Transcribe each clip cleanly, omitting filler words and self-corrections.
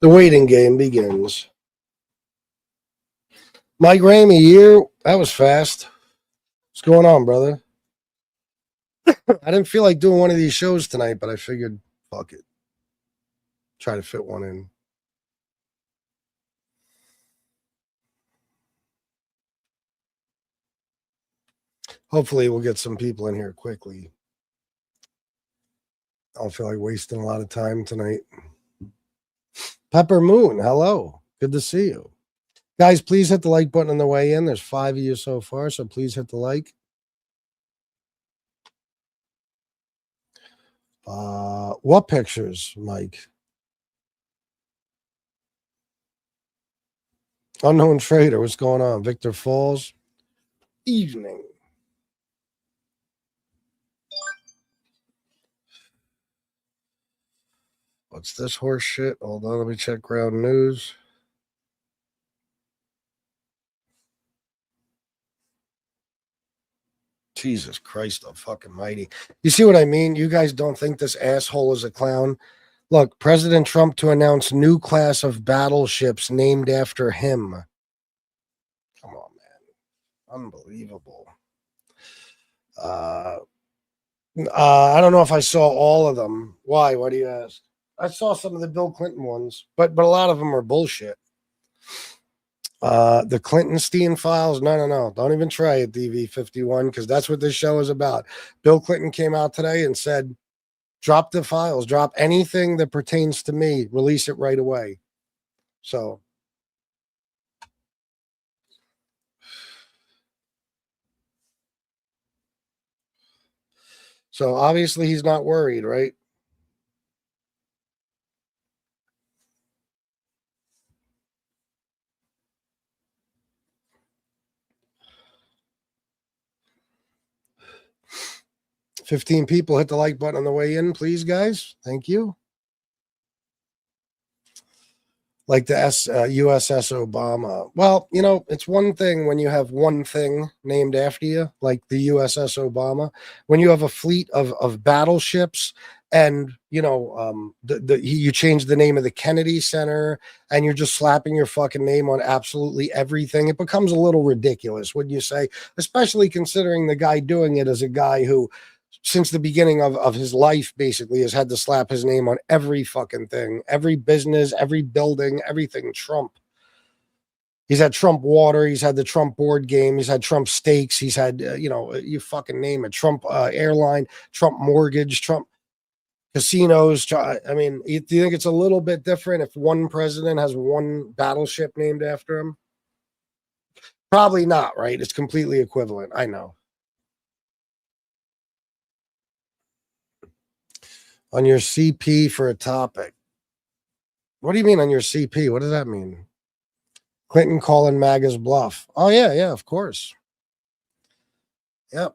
The waiting game begins. Mike Ramey, year. That was fast. What's going on, brother? I didn't feel like doing one of these shows tonight, but I figured, fuck it. Try to fit one in. Hopefully we'll get some people in here quickly. I don't feel like wasting a lot of time tonight. Pepper Moon, hello. Good to see you. Guys, please hit the like button on the way in. There's 5 of you so far, so please hit the like. What pictures, Mike? Unknown Trader, what's going on? Victor Falls. Evening. What's this horse shit? Hold on, let me check ground news. Jesus Christ, I'm fucking mighty. You see what I mean? You guys don't think this asshole is a clown? Look, President Trump to announce new class of battleships named after him. Come on, man. Unbelievable. I don't know if I saw all of them. Why? Why do you ask? I saw some of the Bill Clinton ones, but a lot of them are bullshit. The Clintonstein files. No. Don't even try it, DV51, because that's what this show is about. Bill Clinton came out today and said, drop the files, drop anything that pertains to me, release it right away. So obviously he's not worried, right? $15 people hit the like button on the way in, please, guys. Thank you. Like the USS Obama. Well, you know, it's one thing when you have one thing named after you, like the USS Obama. When you have a fleet of battleships and, you know, you change the name of the Kennedy Center and you're just slapping your fucking name on absolutely everything, it becomes a little ridiculous, wouldn't you say? Especially considering the guy doing it is a guy who, since the beginning of his life, basically has had to slap his name on every fucking thing, every business, every building, everything Trump. He's had Trump water. He's had the Trump board game. He's had Trump steaks. He's had, you know, you fucking name it. Trump airline, Trump mortgage, Trump casinos. I mean, do you think it's a little bit different if one president has one battleship named after him? Probably not, right? It's completely equivalent. I know. On your CP for a topic. What do you mean on your CP? What does that mean? Clinton calling MAGA's bluff. Oh, yeah, of course. Yep.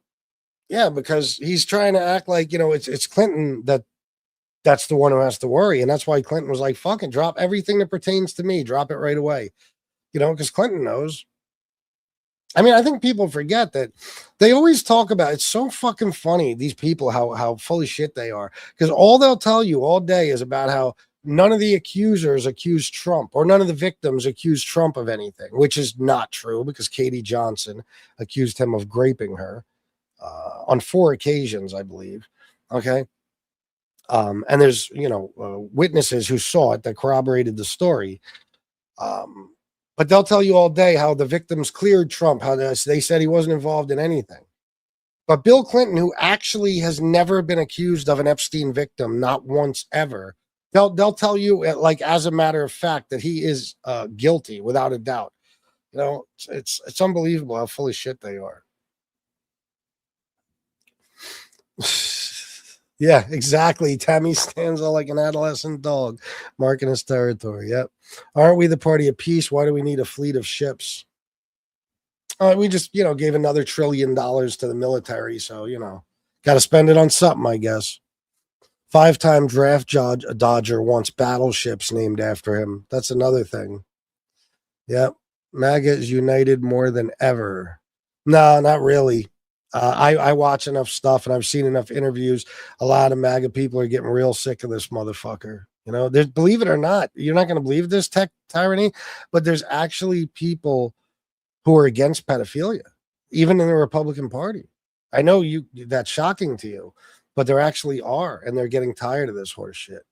Yeah, because he's trying to act like, you know, it's Clinton that's the one who has to worry. And that's why Clinton was like, fucking drop everything that pertains to me. Drop it right away. You know, because Clinton knows. I mean, I think people forget that they always talk about, it's so fucking funny, these people, how full of shit they are. Because all they'll tell you all day is about how none of the accusers accused Trump or none of the victims accused Trump of anything, which is not true because Katie Johnson accused him of graping her on 4 occasions, I believe. Okay. And there's, you know, witnesses who saw it that corroborated the story. But they'll tell you all day how the victims cleared Trump, how they said he wasn't involved in anything. But Bill Clinton, who actually has never been accused of an Epstein victim, not once ever, they'll tell you, like, as a matter of fact, that he is guilty without a doubt. You know, it's unbelievable how full of shit they are. Yeah, exactly. Tammy stands all like an adolescent dog, marking his territory. Yep. Aren't we the party of peace? Why do we need a fleet of ships? We just, you know, gave another $1 trillion to the military. So, you know, got to spend it on something, I guess. 5-time draft dodger wants battleships named after him. That's another thing. Yep. MAGA is united more than ever. No, not really. I watch enough stuff and I've seen enough interviews. A lot of MAGA people are getting real sick of this motherfucker. You know, there's, believe it or not, you're not going to believe this tech tyranny, but there's actually people who are against pedophilia, even in the Republican Party. I know that's shocking to you, but there actually are, and they're getting tired of this horse shit.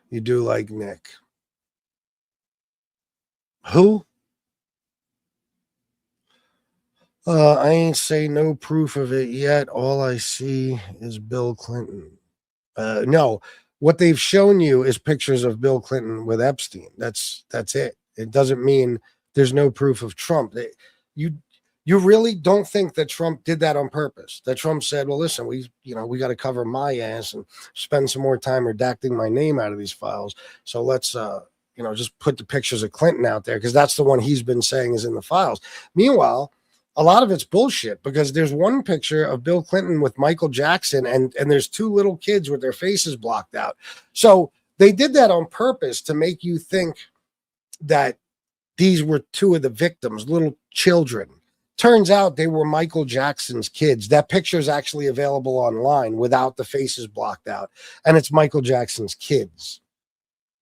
You do like Nick. Who? I ain't say no proof of it yet. All I see is Bill Clinton. No, what they've shown you is pictures of Bill Clinton with Epstein. That's it. It doesn't mean there's no proof of Trump. You really don't think that Trump did that on purpose? That Trump said, "Well, listen, we got to cover my ass and spend some more time redacting my name out of these files. So let's just put the pictures of Clinton out there because that's the one he's been saying is in the files." Meanwhile, a lot of it's bullshit because there's one picture of Bill Clinton with Michael Jackson and there's two little kids with their faces blocked out. So they did that on purpose to make you think that these were two of the victims, little children. Turns out they were Michael Jackson's kids. That picture is actually available online without the faces blocked out. And it's Michael Jackson's kids.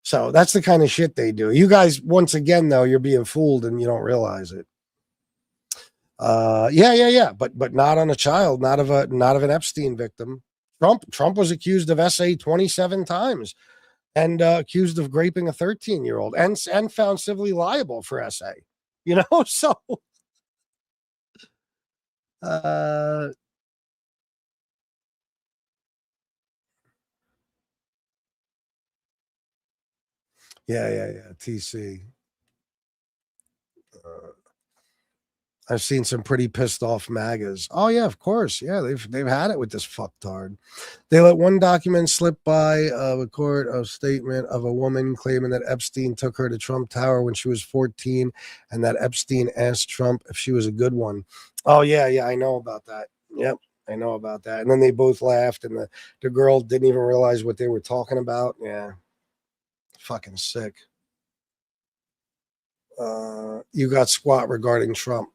So that's the kind of shit they do. You guys, once again, though, you're being fooled and you don't realize it. Yeah. But not on a child, not of an Epstein victim. Trump was accused of SA 27 times and accused of raping a 13-year-old and found civilly liable for SA. So yeah. TC. I've seen some pretty pissed off MAGAs. Oh yeah, of course. Yeah, they've had it with this fucktard. They let one document slip by a court of statement of a woman claiming that Epstein took her to Trump Tower when she was 14, and that Epstein asked Trump if she was a good one. Oh yeah, I know about that. Yep, I know about that. And then they both laughed, and the girl didn't even realize what they were talking about. Yeah, fucking sick. You got squat regarding Trump.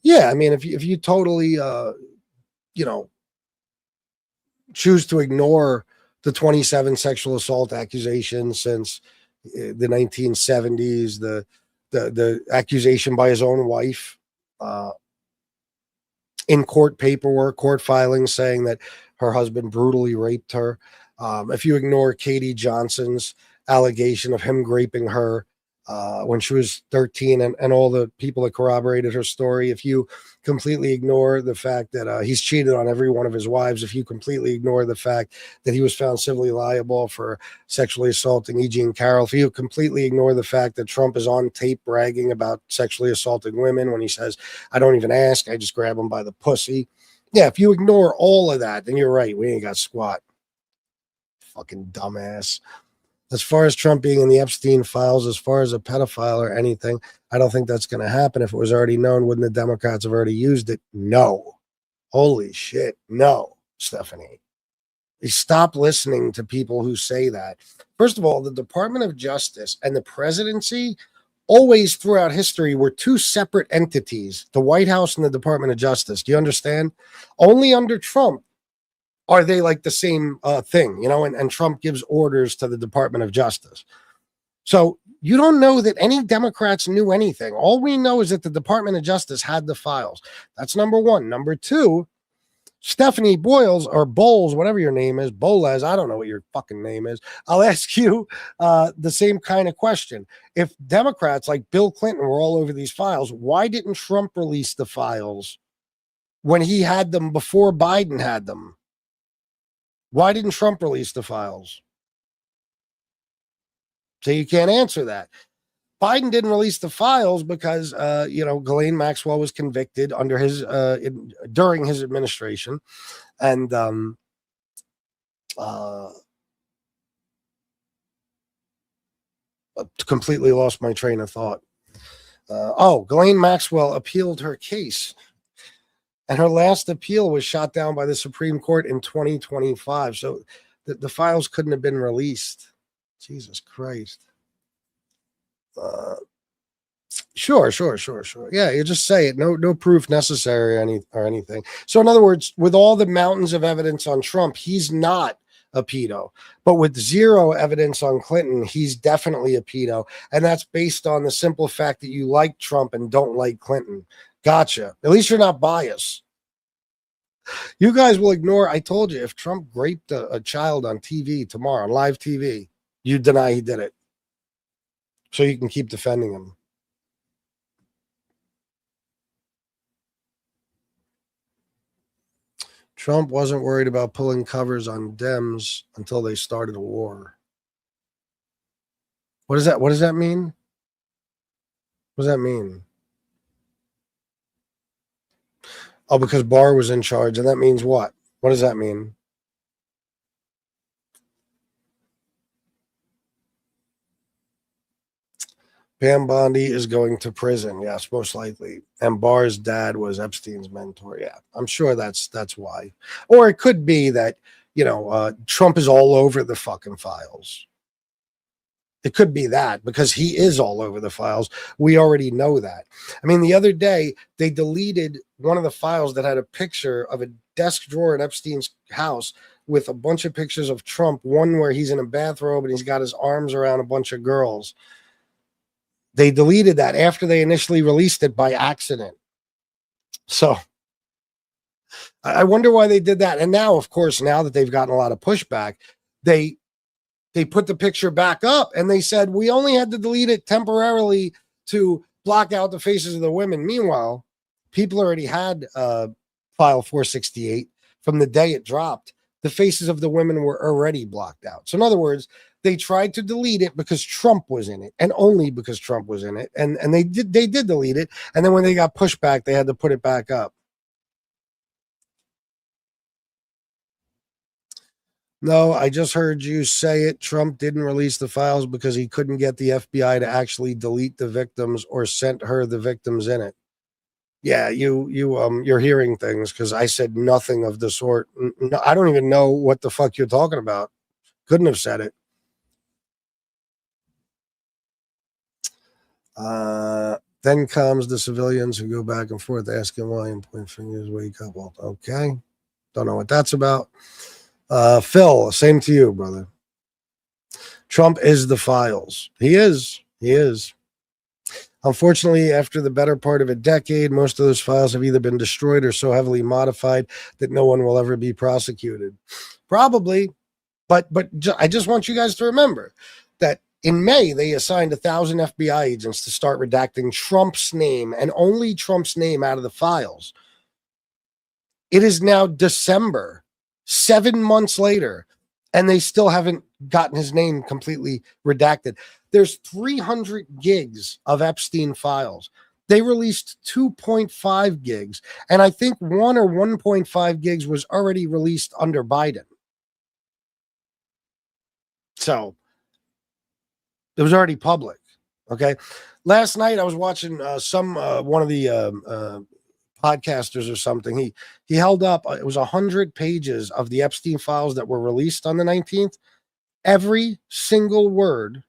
Yeah, I mean, if you totally, choose to ignore the 27 sexual assault accusations since the 1970s, the accusation by his own wife in court paperwork, court filings saying that her husband brutally raped her. If you ignore Katie Johnson's allegation of him raping her when she was 13 and all the people that corroborated her story, if you completely ignore the fact that he's cheated on every one of his wives, if you completely ignore the fact that he was found civilly liable for sexually assaulting E. Jean Carroll, if you completely ignore the fact that Trump is on tape bragging about sexually assaulting women when he says, "I don't even ask, I just grab them by the pussy." Yeah, if you ignore all of that, then you're right. We ain't got squat. Fucking dumbass. As far as Trump being in the Epstein files, as far as a pedophile or anything, I don't think that's going to happen. If it was already known, wouldn't the Democrats have already used it? No. Holy shit. No, Stephanie. Stop listening to people who say that. First of all, the Department of Justice and the presidency always throughout history were two separate entities, the White House and the Department of Justice. Do you understand? Only under Trump are they like the same thing, and Trump gives orders to the Department of Justice. So you don't know that any Democrats knew anything. All we know is that the Department of Justice had the files. That's number one. Number two, Stephanie Boyles or Bowles, whatever your name is, Boles, I don't know what your fucking name is. I'll ask you the same kind of question. If Democrats like Bill Clinton were all over these files, why didn't Trump release the files when he had them before Biden had them? Why didn't Trump release the files? So you can't answer that. Biden didn't release the files because, Ghislaine Maxwell was convicted under during his administration. And completely lost my train of thought. Ghislaine Maxwell appealed her case. And her last appeal was shot down by the Supreme Court in 2025. So the files couldn't have been released. Jesus Christ. Sure. Yeah, you just say it. No proof necessary or anything. So in other words, with all the mountains of evidence on Trump, he's not a pedo. But with zero evidence on Clinton, he's definitely a pedo. And that's based on the simple fact that you like Trump and don't like Clinton. Gotcha. At least you're not biased. You guys will ignore. I told you, if Trump raped a child on TV tomorrow, on live TV, you deny he did it. So you can keep defending him. Trump wasn't worried about pulling covers on Dems until they started a war. What does that mean? What does that mean? Oh, because Barr was in charge, and that means what? What does that mean? Pam Bondi is going to prison. Yes, most likely. And Barr's dad was Epstein's mentor. Yeah, I'm sure that's why. Or it could be that, Trump is all over the fucking files. It could be that because he is all over the files. We already know that. I mean, the other day, they deleted one of the files that had a picture of a desk drawer at Epstein's house with a bunch of pictures of Trump, one where he's in a bathrobe and he's got his arms around a bunch of girls. They deleted that after they initially released it by accident. So I wonder why they did that. And now, of course, now that they've gotten a lot of pushback, they put the picture back up and they said, we only had to delete it temporarily to block out the faces of the women. Meanwhile, people already had file 468 from the day it dropped. The faces of the women were already blocked out. So in other words, they tried to delete it because Trump was in it, and only because Trump was in it. And they did delete it. And then when they got pushback, they had to put it back up. No, I just heard you say it. Trump didn't release the files because he couldn't get the FBI to actually delete the victims or sent her the victims in it. Yeah, you're hearing things because I said nothing of the sort. No, I don't even know what the fuck you're talking about. Couldn't have said it. Then comes the civilians who go back and forth asking why and point fingers, wake up. Well, okay. Don't know what that's about. Phil, same to you, brother. Trump is the files. He is. Unfortunately, after the better part of a decade, most of those files have either been destroyed or so heavily modified that no one will ever be prosecuted. Probably. But I just want you guys to remember that in May, they assigned 1,000 FBI agents to start redacting Trump's name and only Trump's name out of the files. It is now December, 7 months later, and they still haven't gotten his name completely redacted. There's 300 gigs of Epstein files. They released 2.5 gigs, and I think 1 or 1.5 gigs was already released under Biden. So it was already public. Okay. Last night I was watching one of the podcasters or something. He held up, it was 100 pages of the Epstein files that were released on the 19th. Every single word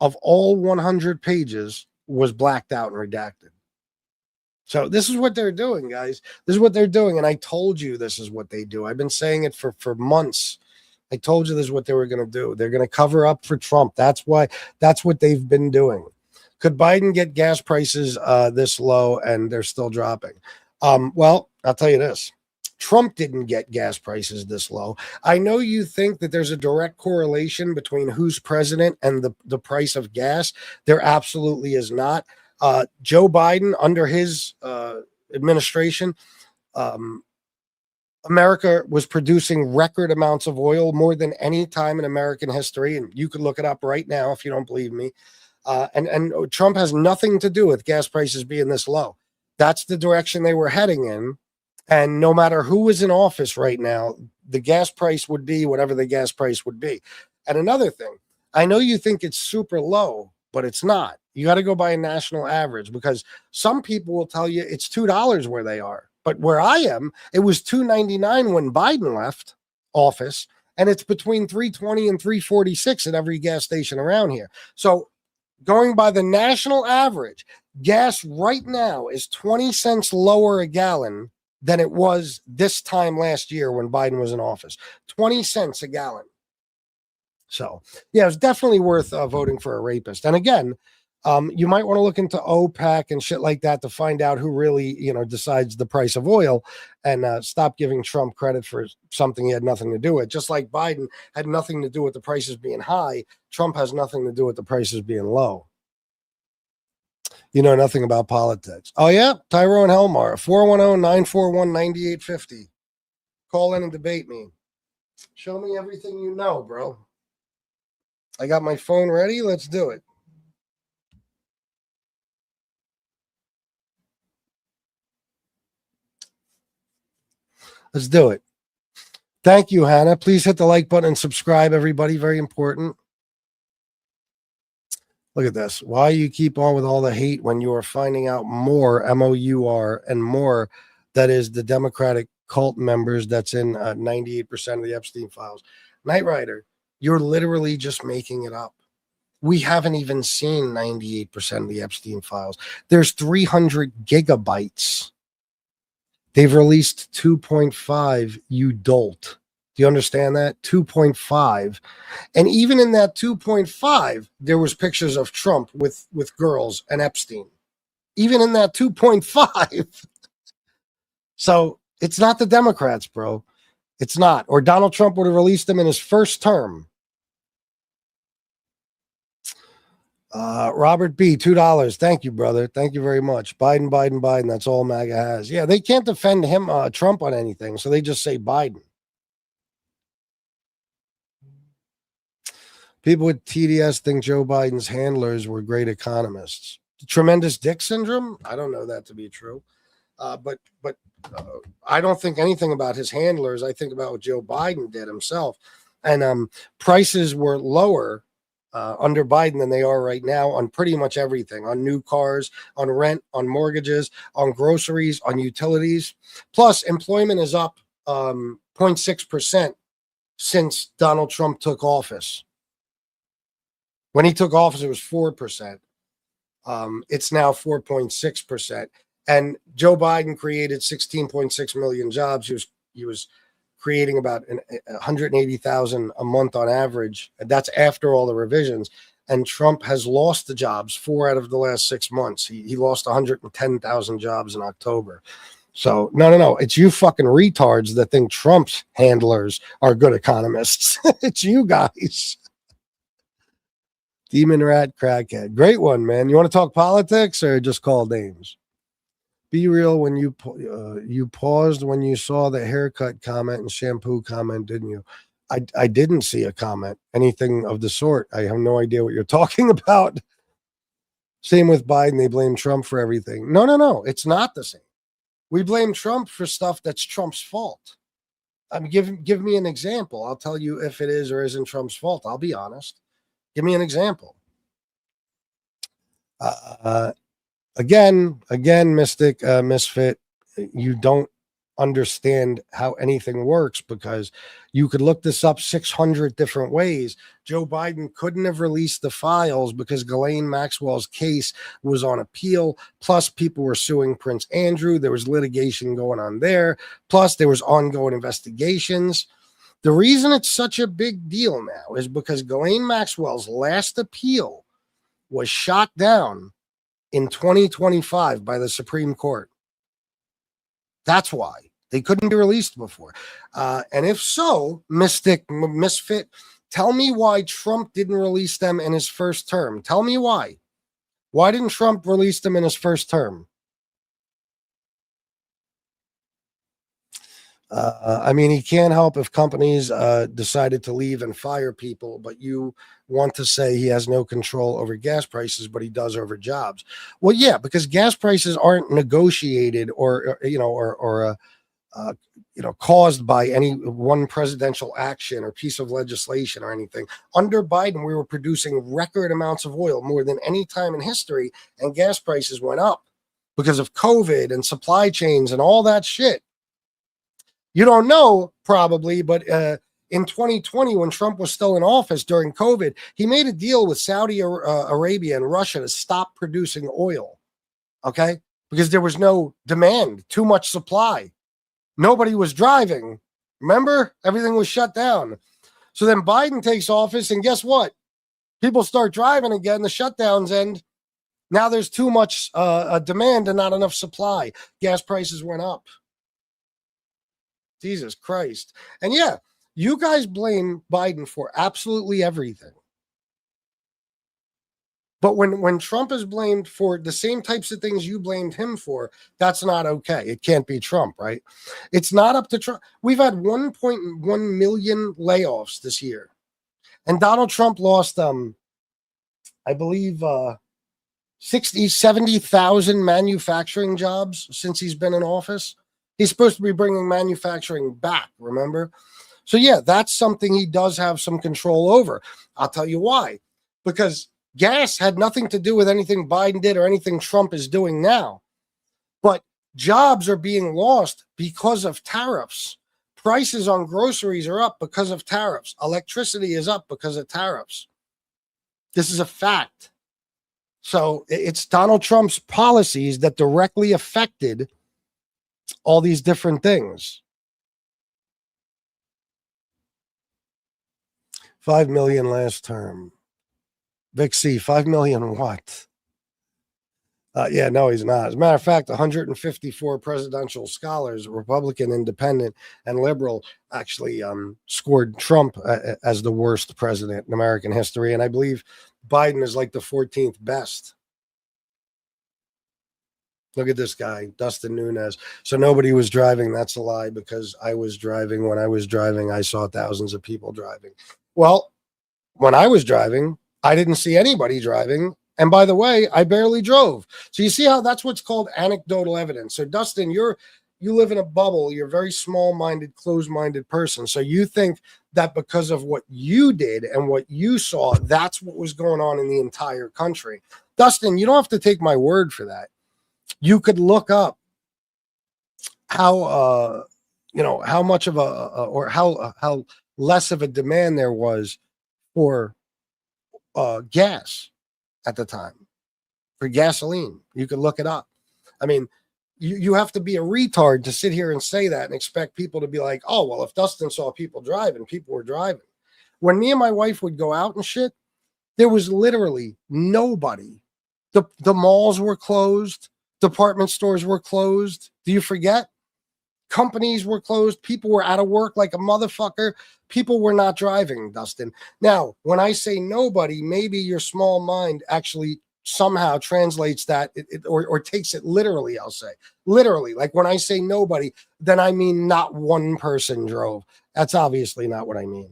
of all 100 pages was blacked out and redacted. So this is what they're doing, guys. This is what they're doing. And I told you this is what they do. I've been saying it for months. I told you this is what they were going to do. They're going to cover up for Trump. That's what they've been doing. Could Biden get gas prices this low and they're still dropping? Well, I'll tell you this. Trump didn't get gas prices this low. I know you think that there's a direct correlation between who's president and the price of gas. There absolutely is not. Joe Biden, under his administration, America was producing record amounts of oil, more than any time in American history. And you could look it up right now if you don't believe me. And Trump has nothing to do with gas prices being this low. That's the direction they were heading in. And no matter who is in office right now, the gas price would be whatever the gas price would be. And another thing, I know you think it's super low, but it's not. You got to go by a national average because some people will tell you it's $2 where they are. But where I am, it was $2.99 when Biden left office, and it's between $3.20 and $3.46 at every gas station around here. So going by the national average, gas right now is 20 cents lower a gallon than it was this time last year when Biden was in office. 20 cents a gallon. So, yeah, it's definitely worth voting for a rapist. And again, you might want to look into OPEC and shit like that to find out who really, decides the price of oil, and stop giving Trump credit for something he had nothing to do with. Just like Biden had nothing to do with the prices being high, Trump has nothing to do with the prices being low. You know nothing about politics. Oh, yeah, Tyrone Helmar, 410-941-9850. Call in and debate me. Show me everything you know, bro. I got my phone ready. Let's do it. Let's do it. Thank you, Hannah. Please hit the like button and subscribe, everybody. Very important. Look at this. Why you keep on with all the hate when you are finding out more, MOUR, and more, that is the Democratic cult members that's in 98% of the Epstein files. Knight Rider, you're literally just making it up. We haven't even seen 98% of the Epstein files. There's 300 gigabytes. They've released 2.5, you dolt. Do you understand that? 2.5. And even in that 2.5, there was pictures of Trump with girls and Epstein. Even in that 2.5. So it's not the Democrats, bro. It's not. Or Donald Trump would have released them in his first term. Robert B, $2. Thank you, brother. Thank you very much. Biden. That's all MAGA has. Yeah, they can't defend him, Trump, on anything, so they just say Biden. People with TDS think Joe Biden's handlers were great economists. Tremendous dick syndrome? I don't know that to be true. But I don't think anything about his handlers. I think about what Joe Biden did himself. And prices were lower under Biden than they are right now on pretty much everything, on new cars, on rent, on mortgages, on groceries, on utilities. Plus, employment is up 0.6% since Donald Trump took office. When he took office, it was 4%. It's now 4.6%. And Joe Biden created 16.6 million jobs. He was creating about 180,000 a month on average. That's after all the revisions. And Trump has lost the jobs 4 out of the last 6 months. He lost 110,000 jobs in October. So no. It's you fucking retards that think Trump's handlers are good economists. It's you guys. Demon Rat Crackhead. Great one, man. You want to talk politics or just call names? Be real. When you paused when you saw the haircut comment and shampoo comment, didn't you? I didn't see a comment, anything of the sort. I have no idea what you're talking about. Same with Biden. They blame Trump for everything. No. It's not the same. We blame Trump for stuff that's Trump's fault. I mean, give me an example. I'll tell you if it is or isn't Trump's fault. I'll be honest. Give me an example. Again, Mystic, Misfit, you don't understand how anything works, because you could look this up 600 different ways. Joe Biden couldn't have released the files because Ghislaine Maxwell's case was on appeal. Plus, people were suing Prince Andrew. There was litigation going on there. Plus, there was ongoing investigations. The reason it's such a big deal now is because Ghislaine Maxwell's last appeal was shot down in 2025 by the Supreme Court. That's why they couldn't be released before. And if so, Misfit, tell me why Trump didn't release them in his first term. Tell me why. Why didn't Trump release them in his first term? I mean, he can't help if companies decided to leave and fire people, but you want to say he has no control over gas prices, but he does over jobs. Well, yeah, because gas prices aren't negotiated or caused by any one presidential action or piece of legislation or anything. Under Biden, we were producing record amounts of oil, more than any time in history, and gas prices went up because of COVID and supply chains and all that shit. You don't know, probably, but in 2020, when Trump was still in office during COVID, he made a deal with Saudi Arabia and Russia to stop producing oil, okay? Because there was no demand, too much supply. Nobody was driving. Remember? Everything was shut down. So then Biden takes office, and guess what? People start driving again. The shutdowns end. Now there's too much demand and not enough supply. Gas prices went up. Jesus Christ. And yeah, you guys blame Biden for absolutely everything. But when Trump is blamed for the same types of things you blamed him for, that's not okay. It can't be Trump, right? It's not up to Trump. We've had 1.1 million layoffs this year. And Donald Trump lost, I believe, 70,000 manufacturing jobs since he's been in office. He's supposed to be bringing manufacturing back, remember? So, yeah, that's something he does have some control over. I'll tell you why. Because gas had nothing to do with anything Biden did or anything Trump is doing now. But jobs are being lost because of tariffs. Prices on groceries are up because of tariffs. Electricity is up because of tariffs. This is a fact. So it's Donald Trump's policies that directly affected all these different things. 5 million last term. Vic C, 5 million what? Yeah, no, he's not. As a matter of fact, 154 presidential scholars, Republican, Independent, and Liberal, actually scored Trump as the worst president in American history. And I believe Biden is like the 14th best. Look at this guy, Dustin Nunez. So nobody was driving. That's a lie, because I was driving. When I was driving, I saw thousands of people driving. Well, when I was driving, I didn't see anybody driving. And by the way, I barely drove. So you see how that's what's called anecdotal evidence. So Dustin, you live in a bubble. You're a very small-minded, closed-minded person. So you think that because of what you did and what you saw, that's what was going on in the entire country. Dustin, you don't have to take my word for that. You could look up how how much of or how less of a demand there was for gas at the time, for gasoline. You could look it up. I mean, you have to be a retard to sit here and say that and expect people to be like, oh, well, if Dustin saw people driving, people were driving. When me and my wife would go out and shit, there was literally nobody. The malls were closed. Department stores were closed. Do you forget? Companies were closed. People were out of work like a motherfucker. People were not driving, Dustin. Now, when I say nobody, maybe your small mind actually somehow translates that or takes it literally, I'll say. Literally. Like when I say nobody, then I mean not one person drove. That's obviously not what I mean.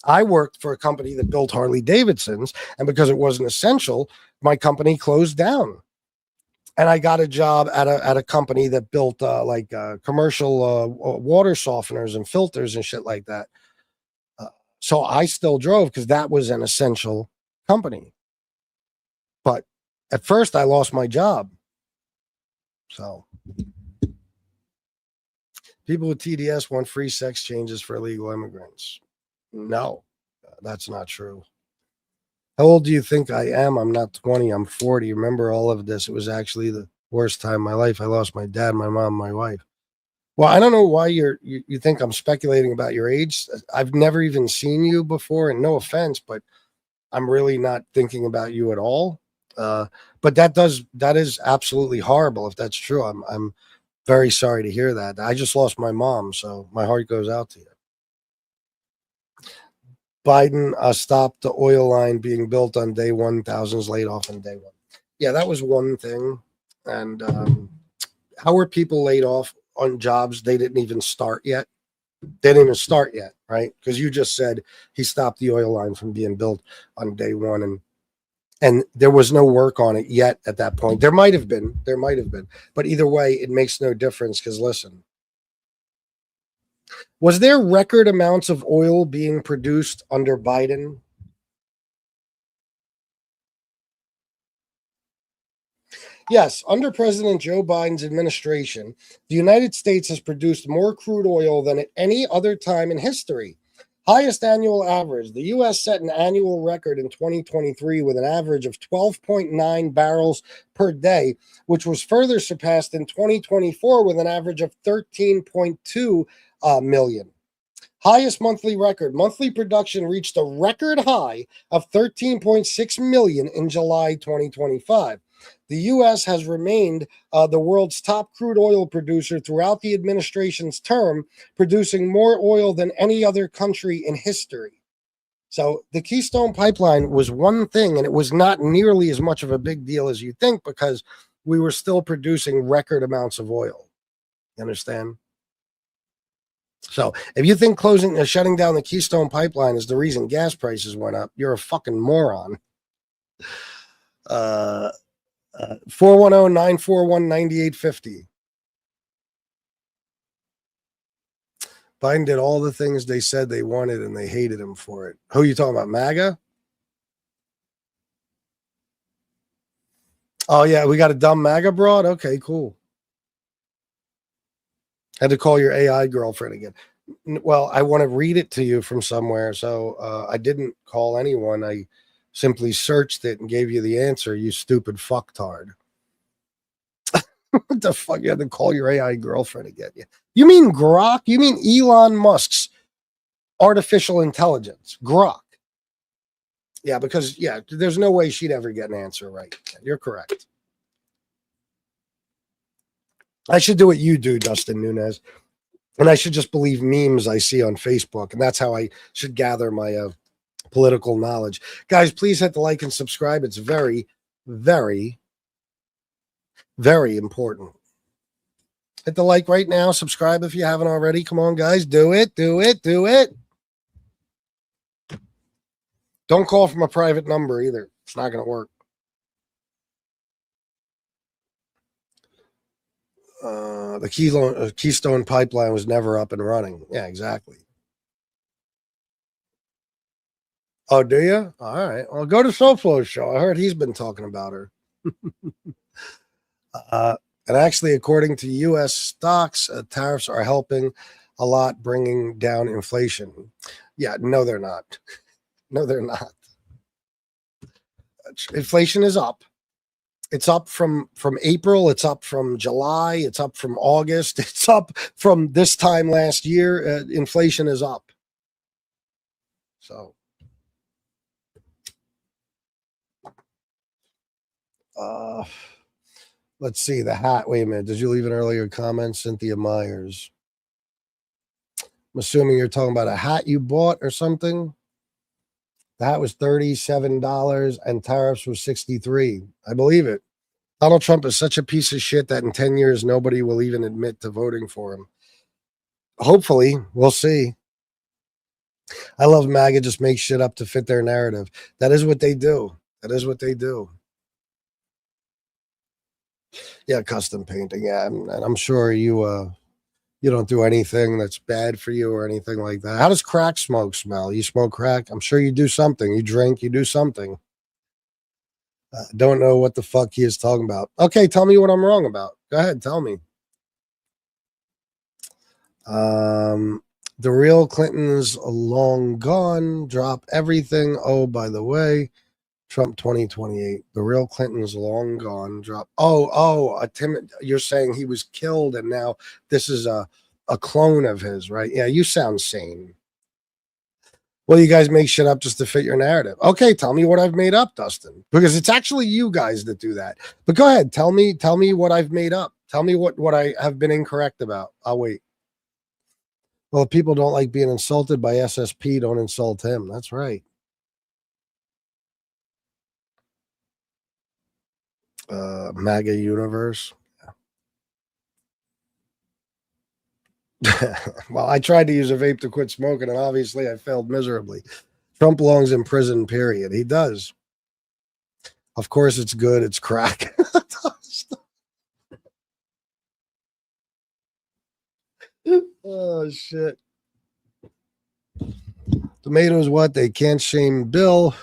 I worked for a company that built Harley Davidsons, and because it wasn't essential, my company closed down. And I got a job at a company that built commercial water softeners and filters and shit like that. So I still drove because that was an essential company. But at first I lost my job. So people with TDS want free sex changes for illegal immigrants. No, that's not true. How old do you think I am? I'm not 20. I'm 40. Remember all of this. It was actually the worst time of my life. I lost my dad, my mom, my wife. Well, I don't know why you think I'm speculating about your age. I've never even seen you before, and no offense, but I'm really not thinking about you at all. But that is absolutely horrible if that's true. I'm very sorry to hear that. I just lost my mom, so my heart goes out to you. Biden stopped the oil line being built on day one, thousands laid off on day one. Yeah, that was one thing. And how were people laid off on jobs they didn't even start yet? They didn't even start yet, right? Because you just said he stopped the oil line from being built on day one, and there was no work on it yet at that point. There might have been. But either way, it makes no difference because listen, was there record amounts of oil being produced under Biden? Yes, under President Joe Biden's administration, the United States has produced more crude oil than at any other time in history. Highest annual average. The U.S. set an annual record in 2023 with an average of 12.9 barrels per day, which was further surpassed in 2024 with an average of 13.2 million. Highest monthly record. Monthly production reached a record high of 13.6 million in July 2025. The U.S. has remained the world's top crude oil producer throughout the administration's term, producing more oil than any other country in history. So the Keystone Pipeline was one thing, and it was not nearly as much of a big deal as you think because we were still producing record amounts of oil. You understand? So if you think shutting down the Keystone Pipeline is the reason gas prices went up, you're a fucking moron. 410-941-9850. Biden did all the things they said they wanted and they hated him for it. Who are you talking about, MAGA? Oh, yeah, we got a dumb MAGA broad? Okay, cool. Had to call your AI girlfriend again. Well, I want to read it to you from somewhere, so I didn't call anyone. I simply searched it and gave you the answer, you stupid fucktard. What the fuck? You had to call your AI girlfriend again. You mean Grok? You mean Elon Musk's artificial intelligence? Grok. Yeah, because, there's no way she'd ever get an answer right. You're correct. I should do what you do, Dustin Nunez. And I should just believe memes I see on Facebook. And that's how I should gather my political knowledge. Guys, please hit the like and subscribe. It's very, very, very important. Hit the like right now. Subscribe if you haven't already. Come on, guys. Do it. Do it. Do it. Don't call from a private number either. It's not going to work. The Keystone Pipeline was never up and running. Yeah, exactly. Oh, do you? All right. Well, go to SoFlo's show. I heard he's been talking about her. And actually, according to U.S. stocks, tariffs are helping a lot, bringing down inflation. Yeah, no, they're not. No, they're not. Inflation is up. It's up from April. It's up from July. It's up from August. It's up from this time last year. Inflation is up. So, let's see the hat. Wait a minute. Did you leave an earlier comment, Cynthia Myers? I'm assuming you're talking about a hat you bought or something. The hat was $37 and tariffs was $63. I believe it. Donald Trump is such a piece of shit that in 10 years, nobody will even admit to voting for him. Hopefully, we'll see. I love MAGA just make shit up to fit their narrative. That is what they do. That is what they do. Yeah, custom painting. Yeah, and I'm sure you don't do anything that's bad for you or anything like that. How does crack smoke smell? You smoke crack? I'm sure you do something. You drink, you do something. Don't know what the fuck he is talking about. Okay, tell me what I'm wrong about. Go ahead, tell me. The real Clinton's long gone. Drop everything. Oh, by the way, Trump 2028. The real Clinton's long gone. Drop. You're saying he was killed and now this is a clone of his, right? Yeah, you sound sane. Well, you guys make shit up just to fit your narrative. Okay, tell me what I've made up, Dustin, because it's actually you guys that do that. But go ahead, tell me what I've made up. Tell me what I have been incorrect about. I'll wait. Well, if people don't like being insulted by SSP, don't insult him. That's right. MAGA universe. Well, I tried to use a vape to quit smoking, and obviously I failed miserably. Trump belongs in prison, period. He does. Of course it's good. It's crack. Oh, shit. Tomatoes, what? They can't shame Bill.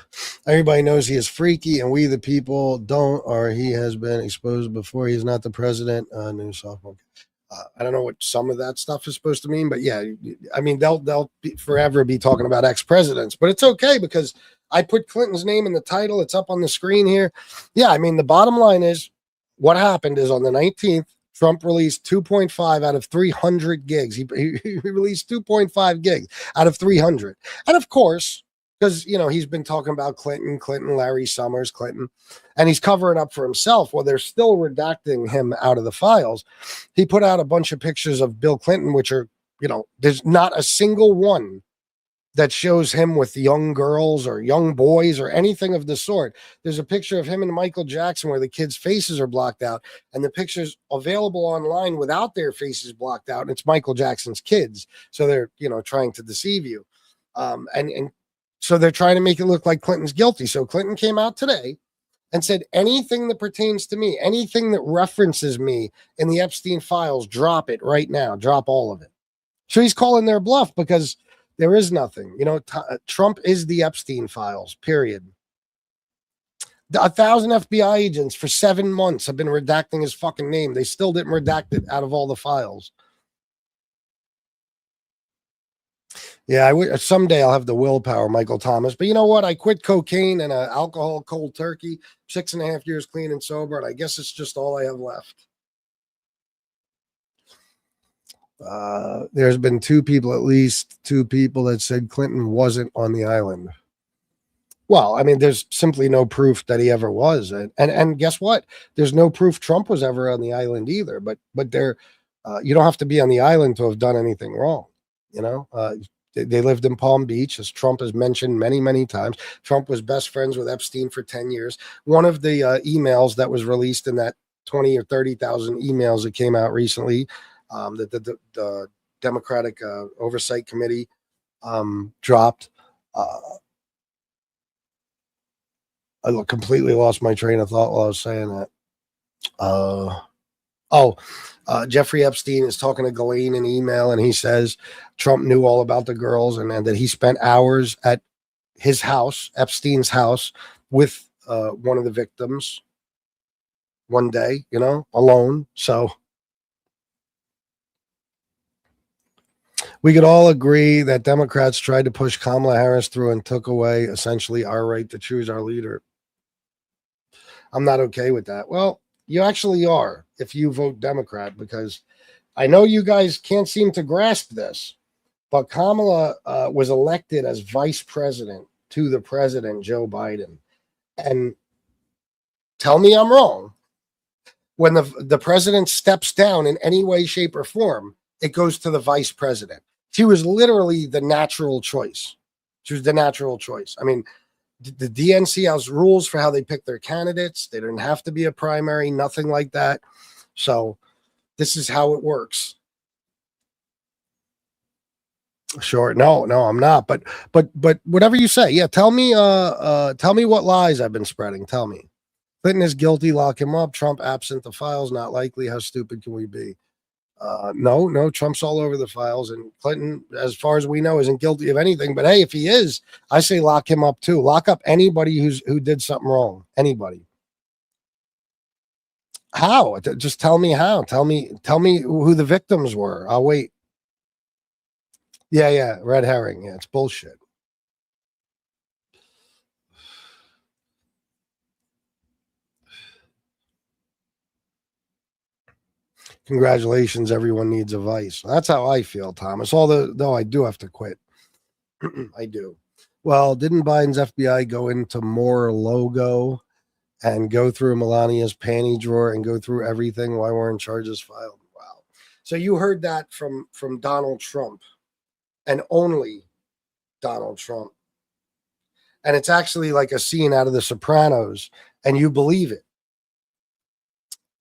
Everybody knows he is freaky, and we, the people, don't, or he has been exposed before. He's not the president. New sophomore. I don't know what some of that stuff is supposed to mean, but yeah, I mean, they'll forever be talking about ex-presidents, but it's okay because I put Clinton's name in the title. It's up on the screen here. Yeah, I mean, the bottom line is what happened is on the 19th, Trump released 2.5 out of 300 gigs. He released 2.5 gigs out of 300. And of course, because, he's been talking about Clinton, Larry Summers, Clinton, and he's covering up for himself. Well, they're still redacting him out of the files. He put out a bunch of pictures of Bill Clinton, which are, there's not a single one that shows him with young girls or young boys or anything of the sort. There's a picture of him and Michael Jackson where the kids' faces are blocked out, and the picture's available online without their faces blocked out. And it's Michael Jackson's kids. So they're, trying to deceive you. And so they're trying to make it look like Clinton's guilty. So Clinton came out today and said, anything that pertains to me, anything that references me in the Epstein files, drop it right now. Drop all of it. So he's calling their bluff because there is nothing. Trump is the Epstein files, period. 1,000 FBI agents for 7 months have been redacting his fucking name. They still didn't redact it out of all the files. Yeah, someday I'll have the willpower, Michael Thomas. But you know what? I quit cocaine and alcohol cold turkey, 6.5 years clean and sober, and I guess it's just all I have left. There's been at least two people that said Clinton wasn't on the island. Well, I mean, there's simply no proof that he ever was. And guess what? There's no proof Trump was ever on the island either. But there, you don't have to be on the island to have done anything wrong. They lived in Palm Beach, as Trump has mentioned many, many times. Trump was best friends with Epstein for 10 years. One of the emails that was released in that 20 or 30,000 emails that came out recently, that the Democratic Oversight Committee dropped. I completely lost my train of thought while I was saying that. Jeffrey Epstein is talking to Ghislaine in email, and he says Trump knew all about the girls and that he spent hours at his house, Epstein's house, with one of the victims one day, alone. So we could all agree that Democrats tried to push Kamala Harris through and took away essentially our right to choose our leader. I'm not okay with that. Well, you actually are if you vote Democrat, because I know you guys can't seem to grasp this, but Kamala was elected as vice president to the president, Joe Biden. And tell me I'm wrong. When the president steps down in any way, shape, or form, it goes to the vice president. She was literally the natural choice. She was the natural choice. I mean, the DNC has rules for how they pick their candidates. They didn't have to be a primary, nothing like that. So this is how it works. Sure. No, I'm not. But whatever you say. Yeah. Tell me what lies I've been spreading. Tell me. Clinton is guilty. Lock him up. Trump absent the files. Not likely. How stupid can we be? No, Trump's all over the files, and Clinton, as far as we know, isn't guilty of anything. But hey, if he is, I say lock him up too. Lock up anybody who did something wrong. Anybody. How? Just tell me how. Tell me who the victims were. I'll wait. Yeah, red herring. Yeah, it's bullshit. Congratulations, everyone needs a vice. That's how I feel, Thomas. Though I do have to quit. I do. Well, didn't Biden's FBI go into Mar-a-Lago and go through Melania's panty drawer and go through everything? Why weren't charges filed? Wow. So you heard that from Donald Trump, and only Donald Trump. And it's actually like a scene out of The Sopranos, and you believe it.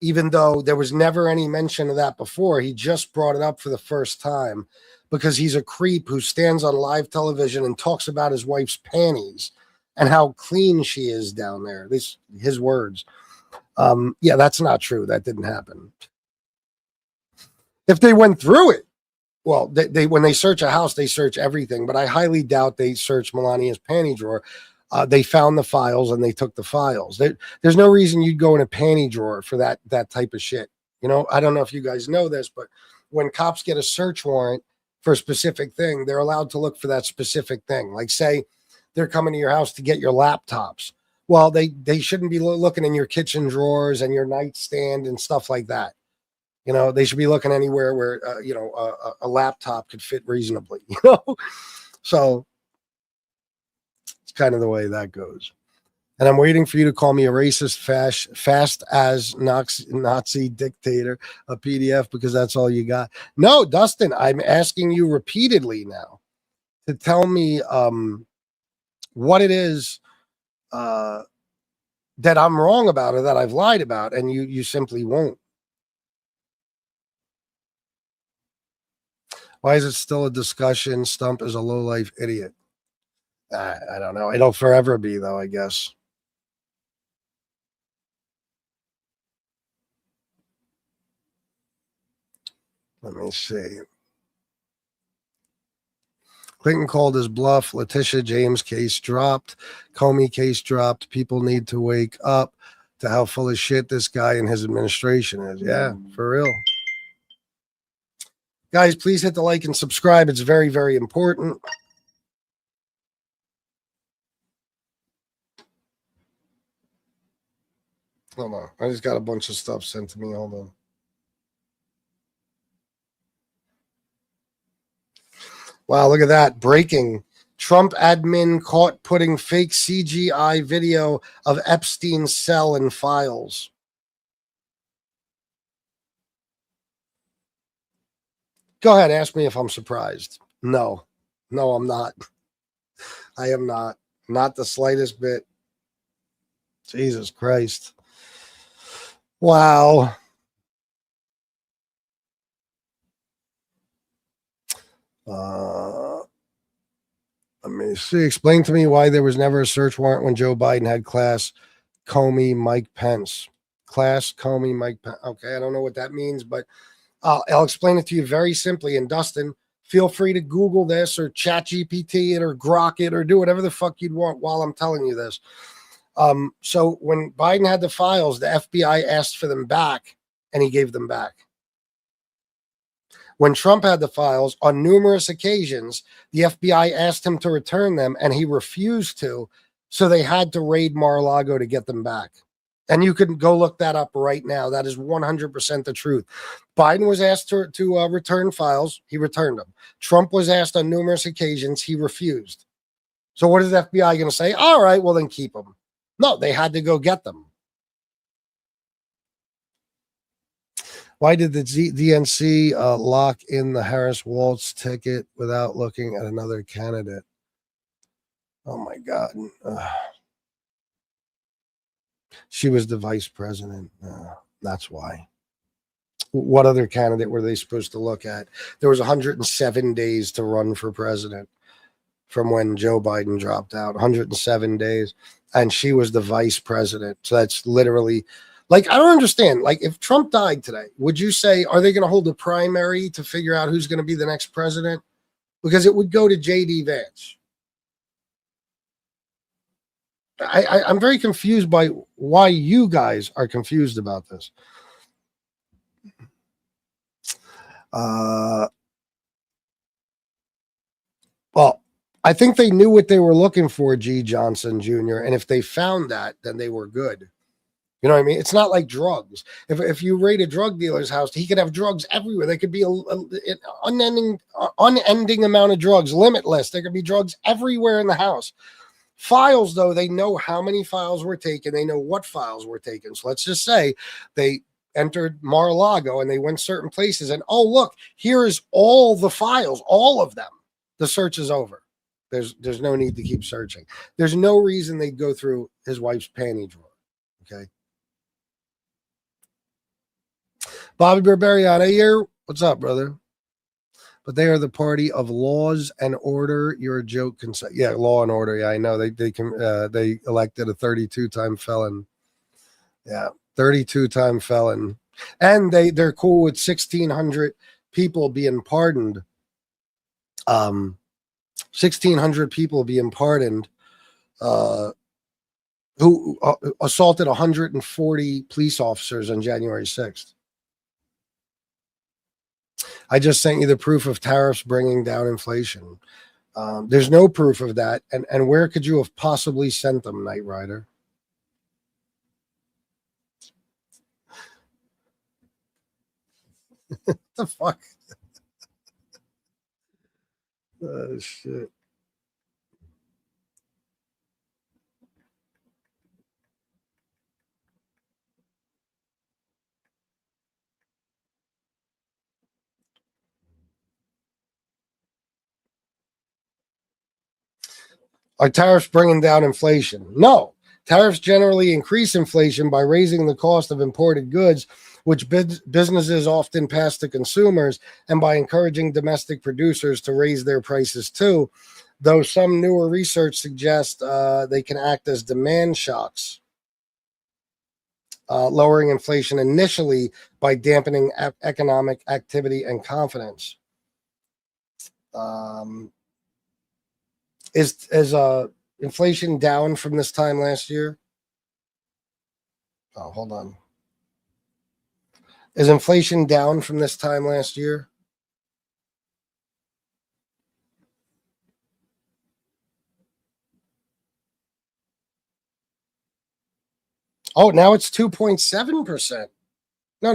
Even though there was never any mention of that before, he just brought it up for the first time because he's a creep who stands on live television and talks about his wife's panties and how clean she is down there. His words. Yeah, that's not true. That didn't happen. If they went through it, well, they when they search a house, they search everything. But I highly doubt they searched Melania's panty drawer. They found the files and they took the files. There's no reason you'd go in a panty drawer for that type of shit. I don't know if you guys know this, but when cops get a search warrant for a specific thing, they're allowed to look for that specific thing. Like, say they're coming to your house to get your laptops. Well, they shouldn't be looking in your kitchen drawers and your nightstand and stuff like that. You know, they should be looking anywhere where, a laptop could fit reasonably, So it's kind of the way that goes. And I'm waiting for you to call me a racist, fast as Nazi dictator, a PDF, because that's all you got. No, Dustin, I'm asking you repeatedly now to tell me what it is that I'm wrong about or that I've lied about, and you simply won't. Why is it still a discussion? Stump is a low-life idiot. I don't know. It'll forever be, though, I guess. Let me see. Clinton called his bluff. Letitia James case dropped. Comey case dropped. People need to wake up to how full of shit this guy and his administration is. Yeah, for real. Guys, please hit the like and subscribe. It's very, very important. Hold on. I just got a bunch of stuff sent to me. Hold on. Wow, look at that. Breaking. Trump admin caught putting fake CGI video of Epstein's cell in files. Go ahead, ask me if I'm surprised. No, I'm not. I am not. Not the slightest bit. Jesus Christ. Wow. Let me see. Explain to me why there was never a search warrant when Joe Biden had class Comey, Mike Pence. Class Comey, Mike Pence. Okay, I don't know what that means, but I'll explain it to you very simply. And Dustin, feel free to Google this or Chat GPT it or Grok it or do whatever the fuck you'd want while I'm telling you this. So when Biden had the files, the FBI asked for them back, and he gave them back. When Trump had the files, on numerous occasions, the FBI asked him to return them, and he refused to. So they had to raid Mar-a-Lago to get them back. And you can go look that up right now. That is 100% the truth. Biden was asked to return files. He returned them. Trump was asked on numerous occasions. He refused. So what is the FBI going to say? All right, well, then keep them. No, they had to go get them. Why did the DNC lock in the Harris Waltz ticket without looking at another candidate? Oh, my God. She was the vice president. That's why. What other candidate were they supposed to look at? There was 107 days to run for president from when Joe Biden dropped out. 107 days. And she was the vice president. So that's literally... Like, I don't understand. Like, if Trump died today, would you say, are they going to hold a primary to figure out who's going to be the next president? Because it would go to J.D. Vance. I'm very confused by why you guys are confused about this. Well, I think they knew what they were looking for, G. Johnson Jr., and if they found that, then they were good. You know what I mean? It's not like drugs. If you raid a drug dealer's house, he could have drugs everywhere. There could be an unending amount of drugs, limitless. There could be drugs everywhere in the house. Files, though, they know how many files were taken. They know what files were taken. So let's just say they entered Mar-a-Lago and they went certain places. And, oh, look, here is all the files, all of them. The search is over. There's no need to keep searching. There's no reason they'd go through his wife's panty drawer. Okay. Bobby Barbarian, here. What's up, brother? But they are the party of laws and order. You're a joke. Yeah, law and order. Yeah, I know. They elected a 32-time felon. Yeah, 32-time felon. And they're cool with 1,600 people being pardoned. 1,600 people being pardoned who assaulted 140 police officers on January 6th. I just sent you the proof of tariffs bringing down inflation. There's no proof of that. And where could you have possibly sent them, Knight Rider? The fuck? Oh, shit. Are tariffs bringing down inflation? No. Tariffs generally increase inflation by raising the cost of imported goods, which businesses often pass to consumers, and by encouraging domestic producers to raise their prices too, though some newer research suggests they can act as demand shocks, lowering inflation initially by dampening economic activity and confidence. Is inflation down from this time last year? Oh, hold on. Is inflation down from this time last year? Oh, now it's 2.7%. No.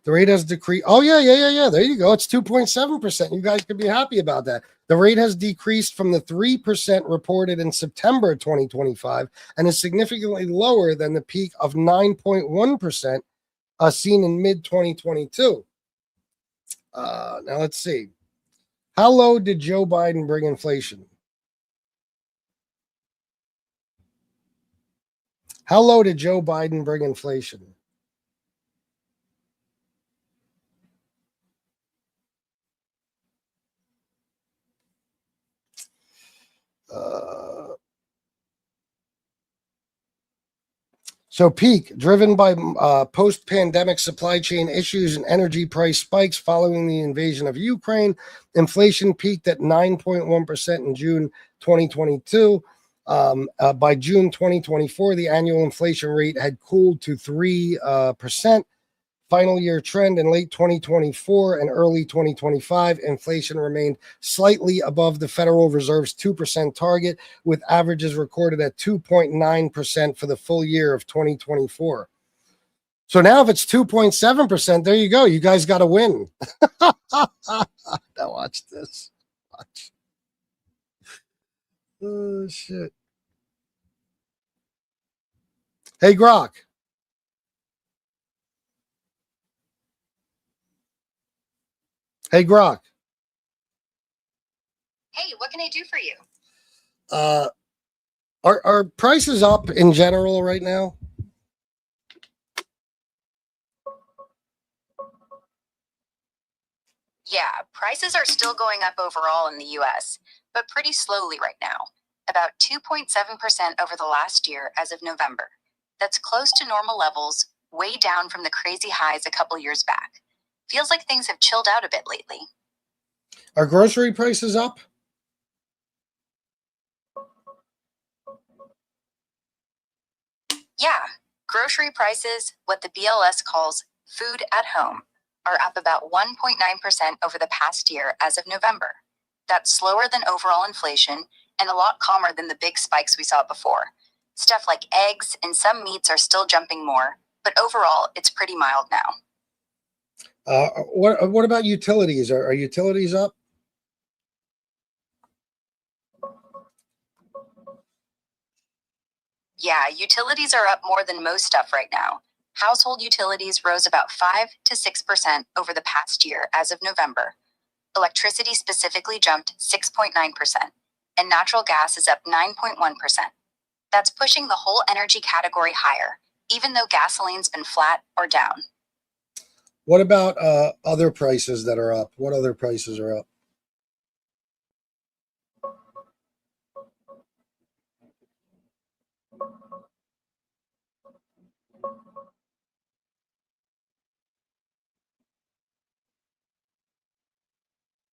The rate has decreased. Oh, yeah. There you go. It's 2.7%. You guys could be happy about that. The rate has decreased from the 3% reported in September 2025 and is significantly lower than the peak of 9.1% seen in mid-2022. Now, let's see. How low did Joe Biden bring inflation? How low did Joe Biden bring inflation? So peak, driven by post-pandemic supply chain issues and energy price spikes following the invasion of Ukraine. Inflation peaked at 9.1% in June 2022. By June 2024, the annual inflation rate had cooled to 3%. Final year trend in late 2024 and early 2025, inflation remained slightly above the Federal Reserve's 2% target, with averages recorded at 2.9% for the full year of 2024. So now if it's 2.7%, there you go. You guys got to win. Now watch this. Watch. Oh, shit. Hey, Grok. Hey, Grok. Hey, what can I do for you? Are prices up in general right now? Yeah, prices are still going up overall in the US, but pretty slowly right now. About 2.7% over the last year as of November. That's close to normal levels, way down from the crazy highs a couple years back. Feels like things have chilled out a bit lately. Are grocery prices up? Yeah, grocery prices, what the BLS calls food at home, are up about 1.9% over the past year as of November. That's slower than overall inflation and a lot calmer than the big spikes we saw before. Stuff like eggs and some meats are still jumping more, but overall, it's pretty mild now. What about utilities? Are utilities up? Yeah, utilities are up more than most stuff right now. Household utilities rose about 5 to 6% over the past year as of November. Electricity specifically jumped 6.9%, and natural gas is up 9.1%. That's pushing the whole energy category higher, even though gasoline's been flat or down. What about other prices that are up? What other prices are up?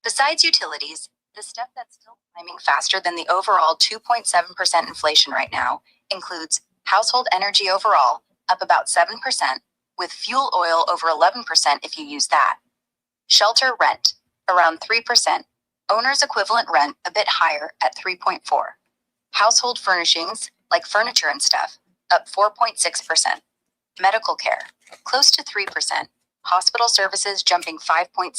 Besides utilities, the stuff that's still climbing faster than the overall 2.7% inflation right now includes household energy overall, up about 7%, with fuel oil over 11% if you use that. Shelter rent, around 3%. Owner's equivalent rent a bit higher at 3.4%. Household furnishings, like furniture and stuff, up 4.6%. Medical care, close to 3%. Hospital services jumping 5.7.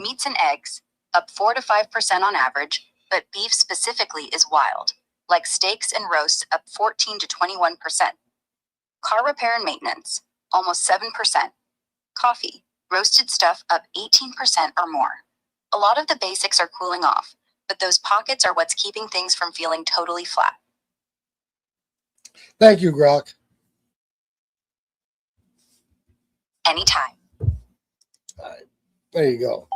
Meats and eggs up 4 to 5% on average, but beef specifically is wild, like steaks and roasts up 14 to 21%. Car repair and maintenance almost 7%. Coffee, roasted stuff up 18% or more. A lot of the basics are cooling off, but those pockets are what's keeping things from feeling totally flat. Thank you, Grok. Anytime. All right. There you go.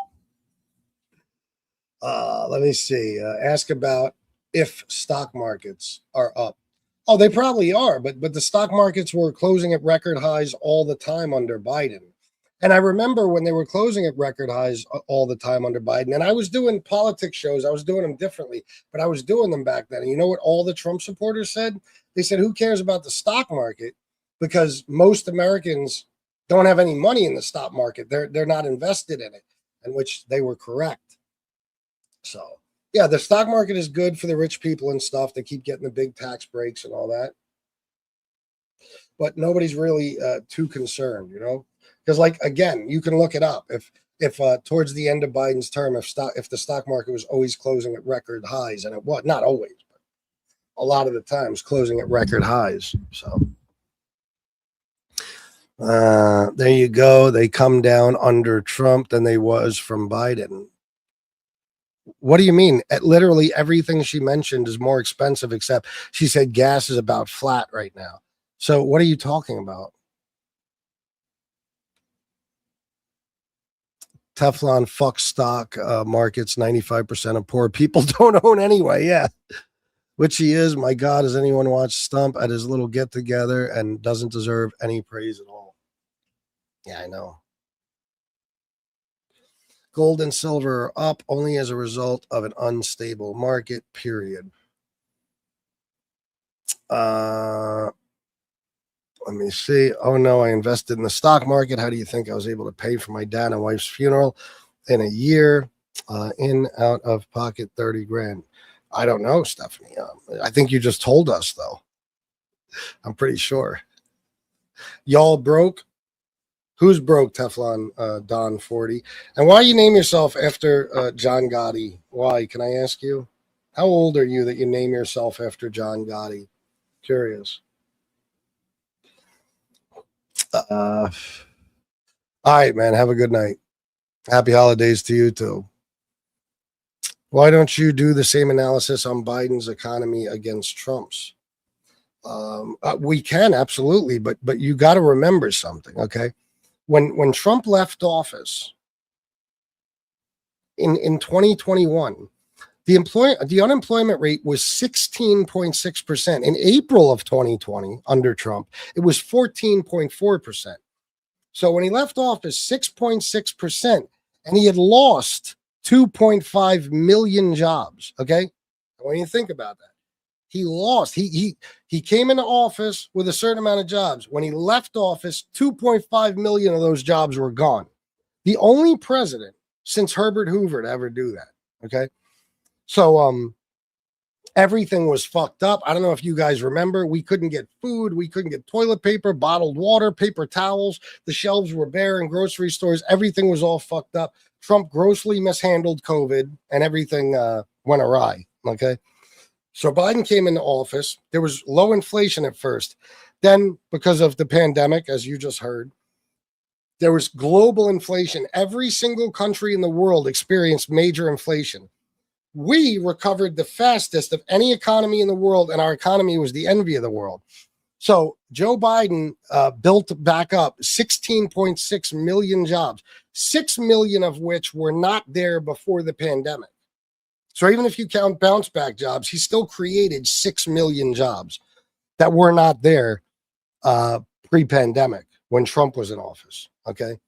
Let me see. Ask about if stock markets are up. Oh, they probably are, but the stock markets were closing at record highs all the time under Biden. And I remember when they were closing at record highs all the time under Biden, and I was doing politics shows. I was doing them differently, but I was doing them back then. And you know what all the Trump supporters said? They said, who cares about the stock market? Because most Americans don't have any money in the stock market. They're not invested in it, in which they were correct. So, yeah, the stock market is good for the rich people and stuff. They keep getting the big tax breaks and all that. But nobody's really too concerned, you know? Because, like, again, you can look it up. If towards the end of Biden's term, if the stock market was always closing at record highs, and it was not always, but a lot of the times closing at record highs. So there you go. They come down under Trump than they was from Biden. What do you mean? Literally everything she mentioned is more expensive, except she said gas is about flat right now. So what are you talking about? Teflon fuck stock markets. 95% of poor people don't own anyway. Yeah, which he is. My God, has anyone watched Stump at his little get together and doesn't deserve any praise at all? Yeah, I know. Gold and silver are up only as a result of an unstable market, period. Let me see. Oh, no, I invested in the stock market. How do you think I was able to pay for my dad and wife's funeral in a year? In, out of pocket, 30 grand. I don't know, Stephanie. I think you just told us, though. I'm pretty sure. Y'all broke? Who's broke, Teflon Don 40? And why you name yourself after John Gotti? Why, can I ask you? How old are you that you name yourself after John Gotti? Curious. All right, man. Have a good night. Happy holidays to you, too. Why don't you do the same analysis on Biden's economy against Trump's? We can, absolutely, but you got to remember something, okay? When Trump left office in 2021, the unemployment rate was 16.6%. In April of 2020, under Trump, it was 14.4%. So when he left office, 6.6%, and he had lost 2.5 million jobs. Okay, when you think about that, he lost. He came into office with a certain amount of jobs. When he left office, 2.5 million of those jobs were gone. The only president since Herbert Hoover to ever do that. Okay, so everything was fucked up. I don't know if you guys remember. We couldn't get food. We couldn't get toilet paper, bottled water, paper towels. The shelves were bare in grocery stores. Everything was all fucked up. Trump grossly mishandled COVID and everything went awry. Okay. So Biden came into office. There was low inflation at first. Then, because of the pandemic, as you just heard, there was global inflation. Every single country in the world experienced major inflation. We recovered the fastest of any economy in the world, and our economy was the envy of the world. So Joe Biden built back up 16.6 million jobs, 6 million of which were not there before the pandemic. So even if you count bounce back jobs, he still created 6 million jobs that were not there pre-pandemic when Trump was in office. Okay.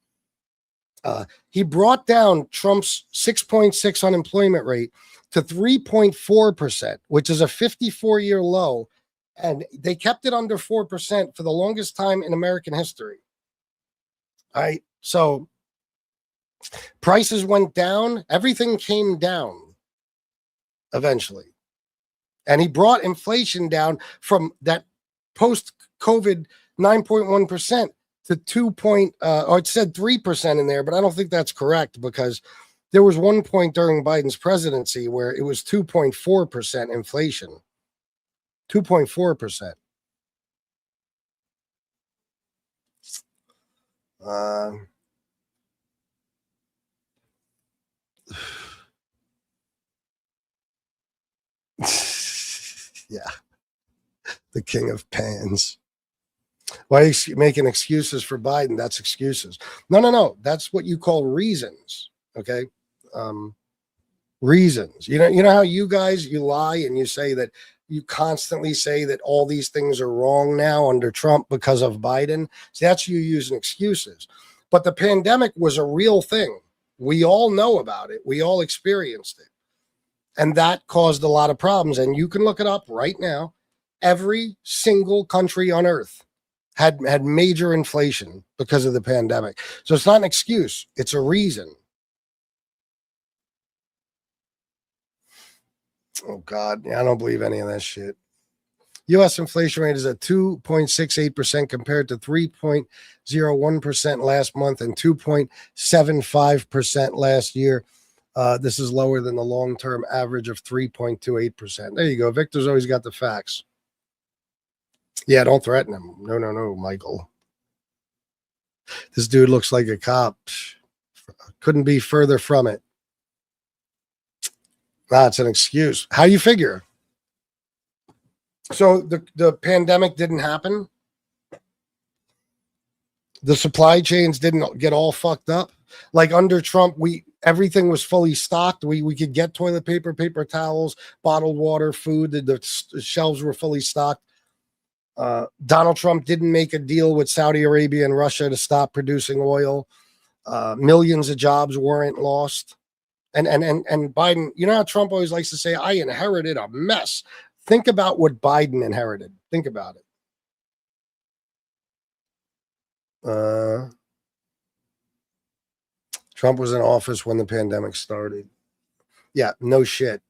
He brought down Trump's 6.6 unemployment rate to 3.4%, which is a 54-year low. And they kept it under 4% for the longest time in American history. All right. So prices went down. Everything came down eventually. And he brought inflation down from that post-COVID 9.1% to 2 point, or it said 3% in there, but I don't think that's correct because there was one point during Biden's presidency where it was 2.4% inflation. 2.4%. Yeah, the king of pans. Why are you making excuses for Biden? That's excuses. No. That's what you call reasons. Okay. Reasons. You know how you guys, you lie and you say that you constantly say that all these things are wrong now under Trump because of Biden. See, that's you using excuses. But the pandemic was a real thing. We all know about it. We all experienced it. And that caused a lot of problems. And you can look it up right now. Every single country on earth had major inflation because of the pandemic. So it's not an excuse. It's a reason. Oh, God. Yeah, I don't believe any of that shit. U.S. inflation rate is at 2.68% compared to 3.01% last month and 2.75% last year. This is lower than the long-term average of 3.28%. There you go. Victor's always got the facts. Yeah, don't threaten him. No, Michael. This dude looks like a cop. Couldn't be further from it. It's an excuse. How you figure? So the pandemic didn't happen? The supply chains didn't get all fucked up? Like under Trump, everything was fully stocked. We could get toilet paper, paper towels, bottled water, food. The shelves were fully stocked. Donald Trump didn't make a deal with Saudi Arabia and Russia to stop producing oil. Millions of jobs weren't lost. And Biden, you know how Trump always likes to say, I inherited a mess. Think about what Biden inherited. Think about it. Trump was in office when the pandemic started. Yeah, no shit.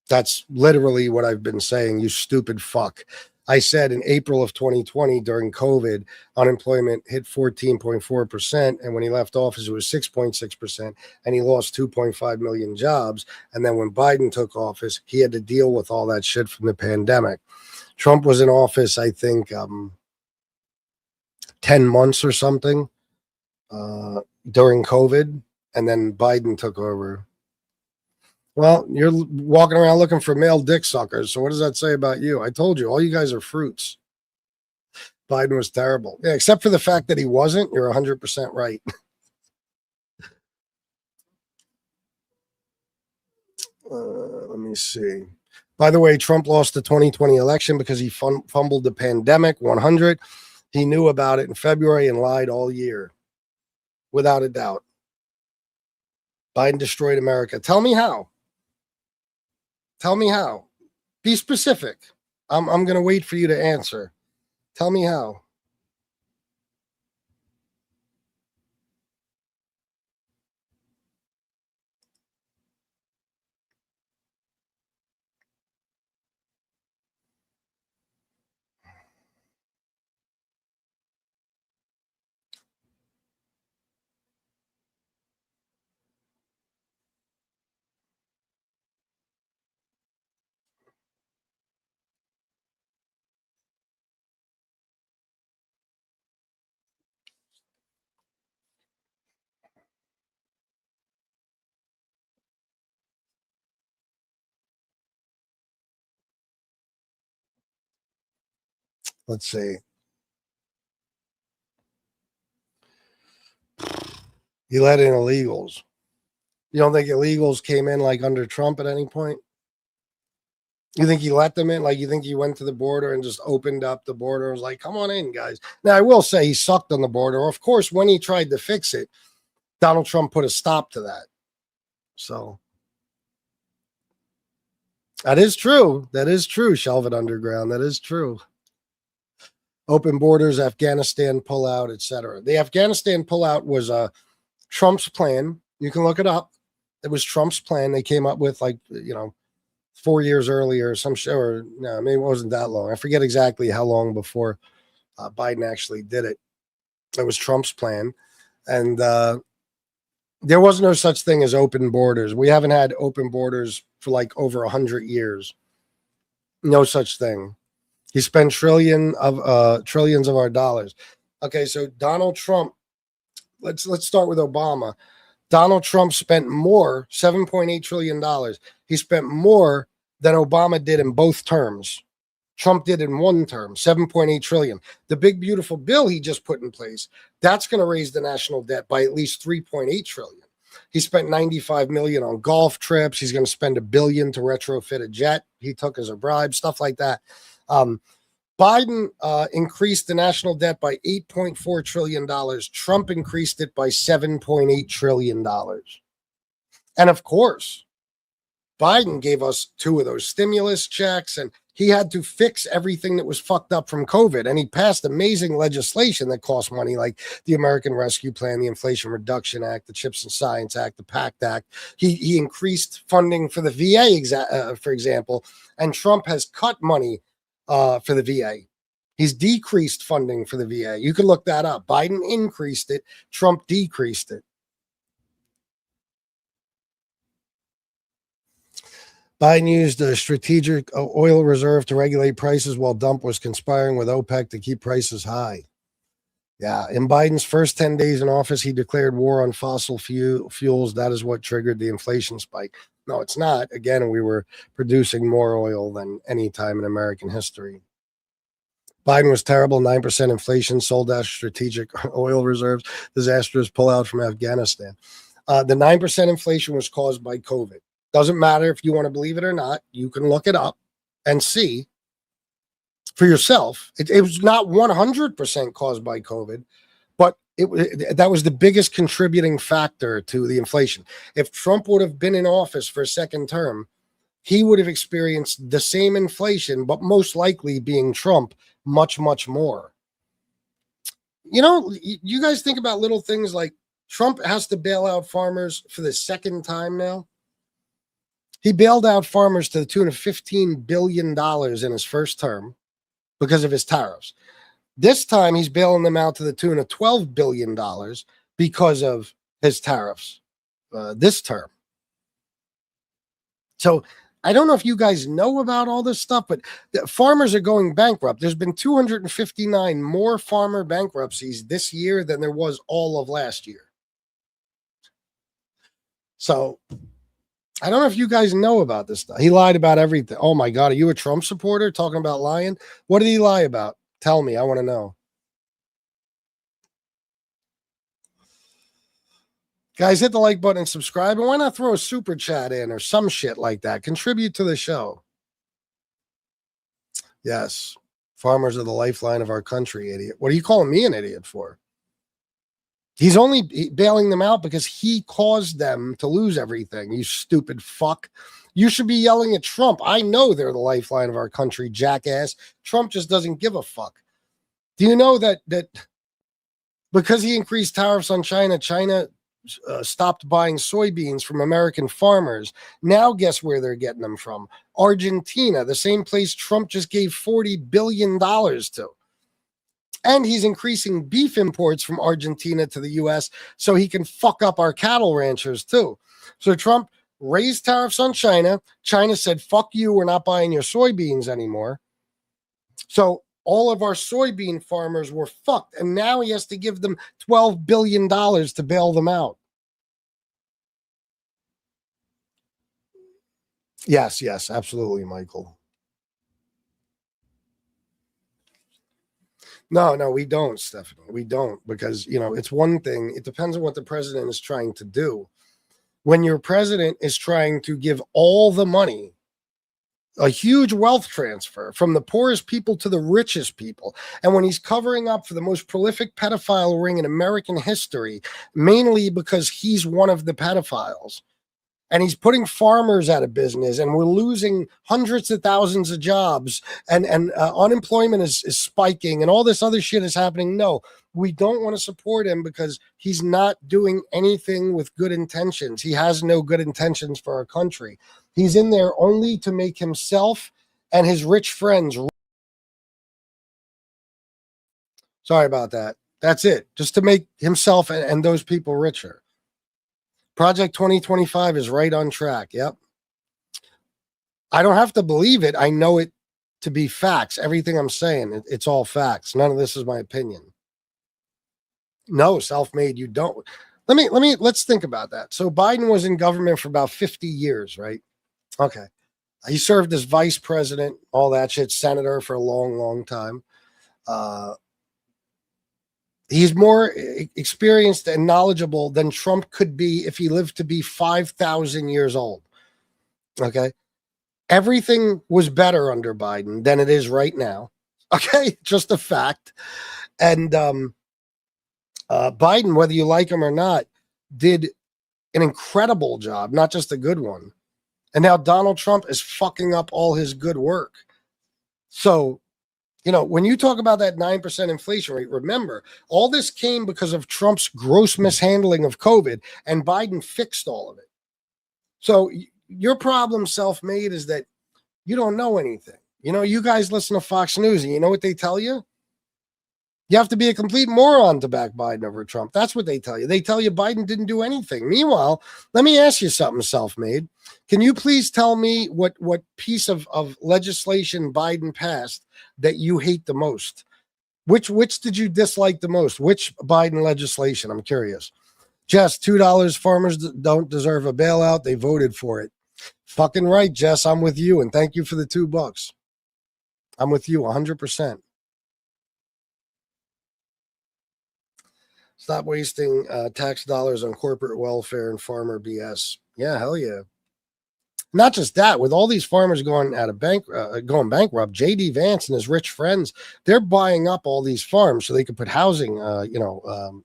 That's literally what I've been saying, you stupid fuck. I said in April of 2020 during COVID, unemployment hit 14.4%. And when he left office, it was 6.6%. And he lost 2.5 million jobs. And then when Biden took office, he had to deal with all that shit from the pandemic. Trump was in office, I think, 10 months or something during COVID. And then Biden took over. Well, you're walking around looking for male dick suckers. So what does that say about you? I told you, all you guys are fruits. Biden was terrible. Yeah, except for the fact that he wasn't. You're 100% right. Let me see. By the way, Trump lost the 2020 election because he fumbled the pandemic 100. He knew about it in February and lied all year. Without a doubt. Biden destroyed America. Tell me how. Tell me how. Be specific. I'm going to wait for you to answer. Tell me how. Let's see. He let in illegals. You don't think illegals came in like under Trump at any point? You think he let them in? Like you think he went to the border and just opened up the border and was like, come on in, guys. Now, I will say he sucked on the border. Of course, when he tried to fix it, Donald Trump put a stop to that. So that is true. That is true, Shelvin Underground. That is true. Open borders, Afghanistan pullout, etc. The Afghanistan pullout was Trump's plan. You can look it up. It was Trump's plan. They came up with 4 years earlier, some show, or no, maybe it wasn't that long. I forget exactly how long before Biden actually did it. It was Trump's plan. And there was no such thing as open borders. We haven't had open borders for like over 100 years. No such thing. He spent trillions of our dollars. Okay, so Donald Trump, let's start with Obama. Donald Trump spent more, $7.8 trillion. He spent more than Obama did in both terms. Trump did in one term, 7.8 trillion. The big beautiful bill he just put in place, that's going to raise the national debt by at least 3.8 trillion. He spent 95 million on golf trips. He's going to spend $1 billion to retrofit a jet he took as a bribe, stuff like that. Biden increased the national debt by $8.4 trillion. Trump increased it by $7.8 trillion. And of course, Biden gave us 2 of those stimulus checks, and he had to fix everything that was fucked up from COVID. And he passed amazing legislation that cost money, like the American Rescue Plan, the Inflation Reduction Act, the CHIPS and Science Act, the PACT Act. He increased funding for the VA, for example, and Trump has cut money for the VA. He's decreased funding for the VA. You can look that up. Biden increased it. Trump decreased it. Biden used a strategic oil reserve to regulate prices while Trump was conspiring with OPEC to keep prices high. Yeah, in Biden's first 10 days in office, he declared war on fossil fuels. That is what triggered the inflation spike. No, it's not. Again, we were producing more oil than any time in American history. Biden was terrible, 9% inflation, sold out strategic oil reserves, disastrous pullout from Afghanistan. The 9% inflation was caused by COVID. Doesn't matter if you want to believe it or not. You can look it up and see for yourself. It was not 100% caused by COVID, but that was the biggest contributing factor to the inflation. If Trump would have been in office for a second term, he would have experienced the same inflation, but most likely, being Trump, much, much more. You know, you guys think about little things like Trump has to bail out farmers for the second time now. He bailed out farmers to the tune of $15 billion in his first term because of his tariffs. This time, he's bailing them out to the tune of $12 billion because of his tariffs this term. So I don't know if you guys know about all this stuff, but farmers are going bankrupt. There's been 259 more farmer bankruptcies this year than there was all of last year. So I don't know if you guys know about this stuff. He lied about everything. Oh my God. Are you a Trump supporter talking about lying? What did he lie about? Tell me. I want to know. Guys, hit the like button and subscribe. And why not throw a super chat in or some shit like that? Contribute to the show. Yes. Farmers are the lifeline of our country, idiot. What are you calling me an idiot for? He's only bailing them out because he caused them to lose everything. You stupid fuck. You should be yelling at Trump. I know they're the lifeline of our country, jackass. Trump just doesn't give a fuck. Do you know that because he increased tariffs on China, China stopped buying soybeans from American farmers? Now guess where they're getting them from? Argentina, the same place Trump just gave $40 billion to. And he's increasing beef imports from Argentina to the U.S. so he can fuck up our cattle ranchers too. So Trump raised tariffs on China. China said, fuck you, we're not buying your soybeans anymore. So all of our soybean farmers were fucked. And now he has to give them $12 billion to bail them out. Yes, absolutely, Michael. No, we don't, Stephanie. We don't, because, it's one thing. It depends on what the president is trying to do. When your president is trying to give all the money, a huge wealth transfer from the poorest people to the richest people, and when he's covering up for the most prolific pedophile ring in American history, mainly because he's one of the pedophiles, and he's putting farmers out of business, and we're losing hundreds of thousands of jobs, and unemployment is spiking, and all this other shit is happening. No, we don't want to support him because he's not doing anything with good intentions. He has no good intentions for our country. He's in there only to make himself and his rich friends. Sorry about that. That's it. Just to make himself and those people richer. Project 2025 is right on track. Yep. I don't have to believe it. I know it to be facts. Everything I'm saying, it's all facts. None of this is my opinion. No, self-made, you don't. Let's think about that. So Biden was in government for about 50 years, right? Okay. He served as vice president, all that shit, senator for a long, long time. He's more experienced and knowledgeable than Trump could be if he lived to be 5,000 years old. Okay. Everything was better under Biden than it is right now. Okay. Just a fact. And Biden, whether you like him or not, did an incredible job, not just a good one. And now Donald Trump is fucking up all his good work. So, when you talk about that 9% inflation rate, remember, all this came because of Trump's gross mishandling of COVID, and Biden fixed all of it. So your problem, self-made, is that you don't know anything. You guys listen to Fox News, and you know what they tell you? You have to be a complete moron to back Biden over Trump. That's what they tell you. They tell you Biden didn't do anything. Meanwhile, let me ask you something, self-made. Can you please tell me what piece of legislation Biden passed that you hate the most? Which did you dislike the most? Which Biden legislation? I'm curious. Jess, $2, farmers don't deserve a bailout. They voted for it. Fucking right, Jess. I'm with you. And thank you for the $2. I'm with you 100%. Stop wasting tax dollars on corporate welfare and farmer BS. Yeah, hell yeah. Not just that, with all these farmers going bankrupt, J.D. Vance and his rich friends, they're buying up all these farms so they could put housing, on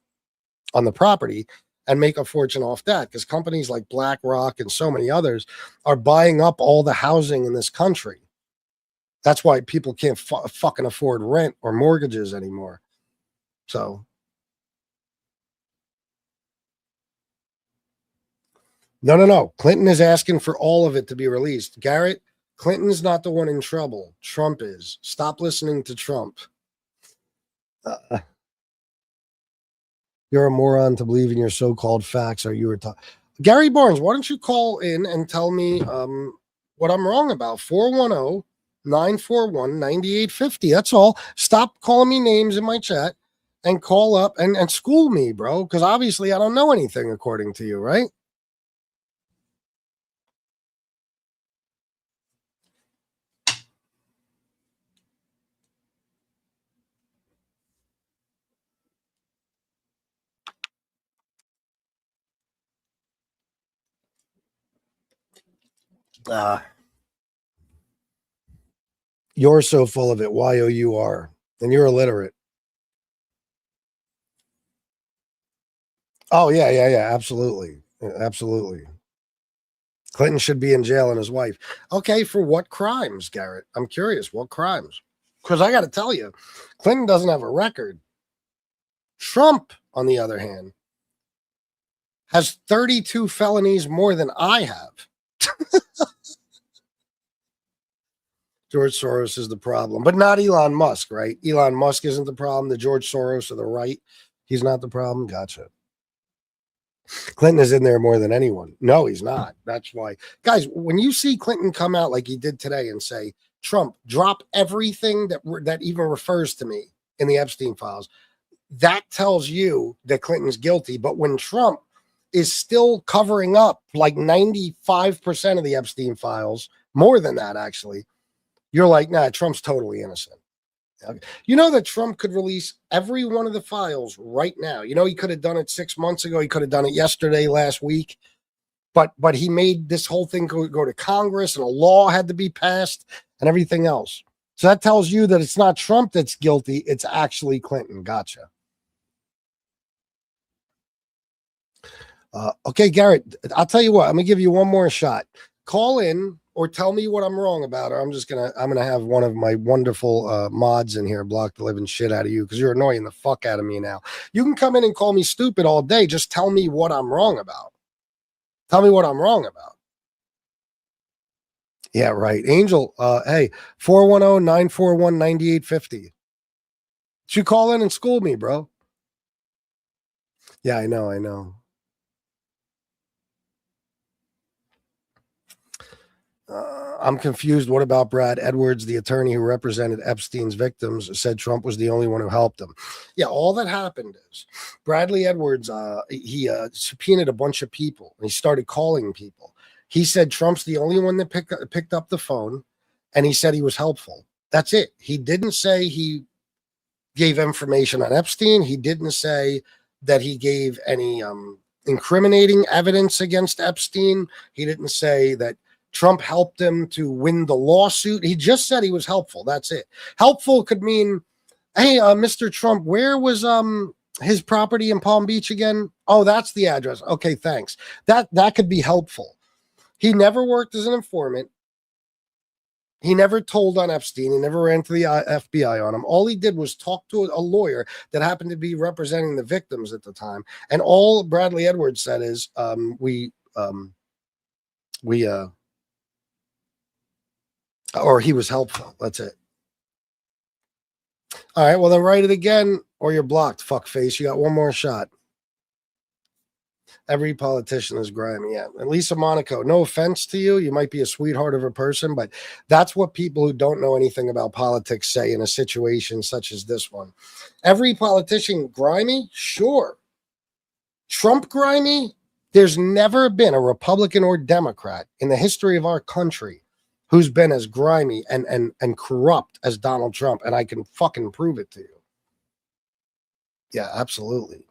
the property and make a fortune off that. Because companies like BlackRock and so many others are buying up all the housing in this country. That's why people can't fucking afford rent or mortgages anymore. So. No. Clinton is asking for all of it to be released. Garrett, Clinton's not the one in trouble. Trump is. Stop listening to Trump. You're a moron to believe in your so-called facts. Are you Gary Barnes, why don't you call in and tell me what I'm wrong about? 410-941-9850. That's all. Stop calling me names in my chat and call up and school me, bro, because obviously I don't know anything according to you, right? You're so full of it. Y-O-U-R. And you're illiterate. Oh, yeah. Absolutely. Absolutely. Clinton should be in jail and his wife. Okay, for what crimes, Garrett? I'm curious. What crimes? Because I got to tell you, Clinton doesn't have a record. Trump, on the other hand, has 32 felonies more than I have. George Soros is the problem, but not Elon Musk, right? Elon Musk isn't the problem. The George Soros of the right, he's not the problem. Gotcha. Clinton is in there more than anyone. No, he's not. That's why. Guys, when you see Clinton come out like he did today and say, Trump, drop everything that even refers to me in the Epstein files, that tells you that Clinton's guilty. But when Trump is still covering up like 95% of the Epstein files, more than that, actually, you're like, nah, Trump's totally innocent. You know that Trump could release every one of the files right now. He could have done it 6 months ago. He could have done it yesterday, last week. But he made this whole thing go to Congress, and a law had to be passed and everything else. So that tells you that it's not Trump that's guilty. It's actually Clinton. Gotcha. Okay, Garrett, I'll tell you what. I'm going to give you one more shot. Call in or tell me what I'm wrong about, or I'm going to have one of my wonderful mods in here block the living shit out of you because you're annoying the fuck out of me now. You can come in and call me stupid all day. Just tell me what I'm wrong about. Tell me what I'm wrong about. Yeah, right. Angel, hey, 410-941-9850. You call in and school me, bro. Yeah, I know. I know. I'm confused. What about Brad Edwards, the attorney who represented Epstein's victims, said Trump was the only one who helped him? Yeah, all that happened is Bradley Edwards, he subpoenaed a bunch of people and he started calling people. He said Trump's the only one that picked up the phone, and he said he was helpful. That's it. He didn't say he gave information on Epstein. He didn't say that he gave any incriminating evidence against Epstein. He didn't say that Trump helped him to win the lawsuit. He just said he was helpful. That's it. Helpful could mean, hey, Mr. Trump, where was his property in Palm Beach again? Oh, that's the address. Okay, thanks. That could be helpful. He never worked as an informant. He never told on Epstein. He never ran to the FBI on him. All he did was talk to a lawyer that happened to be representing the victims at the time. And all Bradley Edwards said is, or he was helpful. That's it. All right, well, then write it again or you're blocked, fuckface. You got one more shot. Every politician is grimy. Yeah. And Lisa Monaco, no offense to you. You might be a sweetheart of a person, but that's what people who don't know anything about politics say in a situation such as this one. Every politician grimy? Sure. Trump grimy? There's never been a Republican or Democrat in the history of our country who's been as grimy and corrupt as Donald Trump. And I can fucking prove it to you. Yeah, absolutely.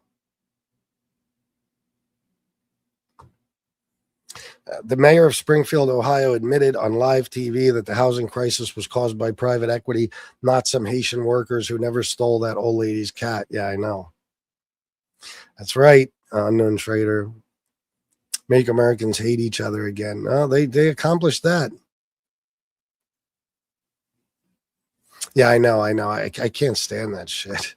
The mayor of Springfield, Ohio, admitted on live TV that the housing crisis was caused by private equity, not some Haitian workers who never stole that old lady's cat. Yeah, I know. That's right. Unknown trader. Make Americans hate each other again. No, they accomplished that. Yeah, I know. I can't stand that shit.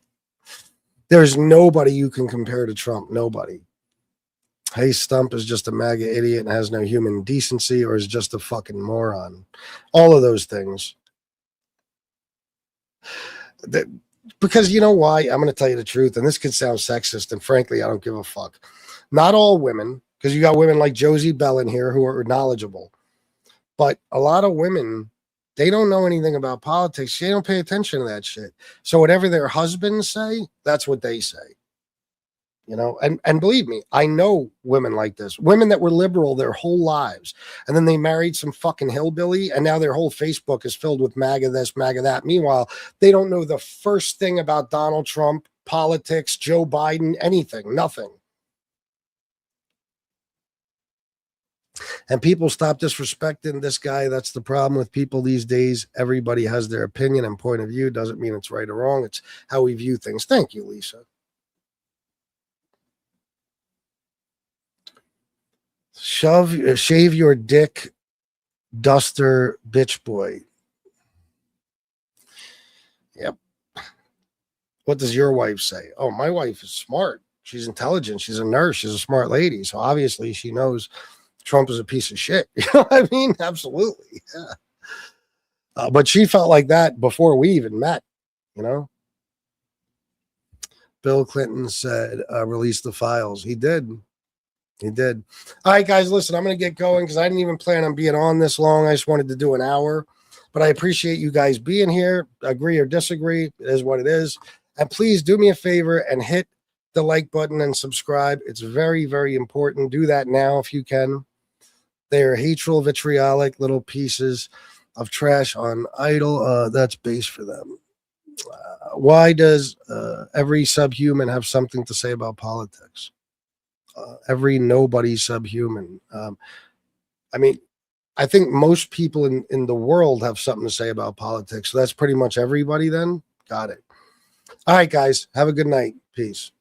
There's nobody you can compare to Trump. Nobody. Hey, Stump is just a MAGA idiot and has no human decency, or is just a fucking moron. All of those things. Because you know why? I'm going to tell you the truth, and this could sound sexist, and frankly, I don't give a fuck. Not all women, because you got women like Josie Bell in here who are knowledgeable, but a lot of women, they don't know anything about politics. They don't pay attention to that shit. So whatever their husbands say, that's what they say. You know, and believe me, I know women like this, women that were liberal their whole lives. And then they married some fucking hillbilly. And now their whole Facebook is filled with MAGA this, MAGA that. Meanwhile, they don't know the first thing about Donald Trump, politics, Joe Biden, anything, nothing. And people stop disrespecting this guy. That's the problem with people these days. Everybody has their opinion and point of view. Doesn't mean it's right or wrong. It's how we view things. Thank you, Lisa. Shave your dick, duster, bitch boy. Yep. What does your wife say? Oh, my wife is smart. She's intelligent. She's a nurse. She's a smart lady. So obviously she knows Trump is a piece of shit. You know what I mean? Absolutely. Yeah. But she felt like that before we even met, you know? Bill Clinton said, release the files. He did. He did. All right, guys, listen, I'm going to get going because I didn't even plan on being on this long. I just wanted to do an hour. But I appreciate you guys being here. Agree or disagree. It is what it is. And please do me a favor and hit the like button and subscribe. It's very, very important. Do that now if you can. They are hateful, vitriolic little pieces of trash on idle. That's base for them. Why does every subhuman have something to say about politics? Every nobody subhuman. I mean, I think most people in the world have something to say about politics. So that's pretty much everybody then. Got it. All right, guys. Have a good night. Peace.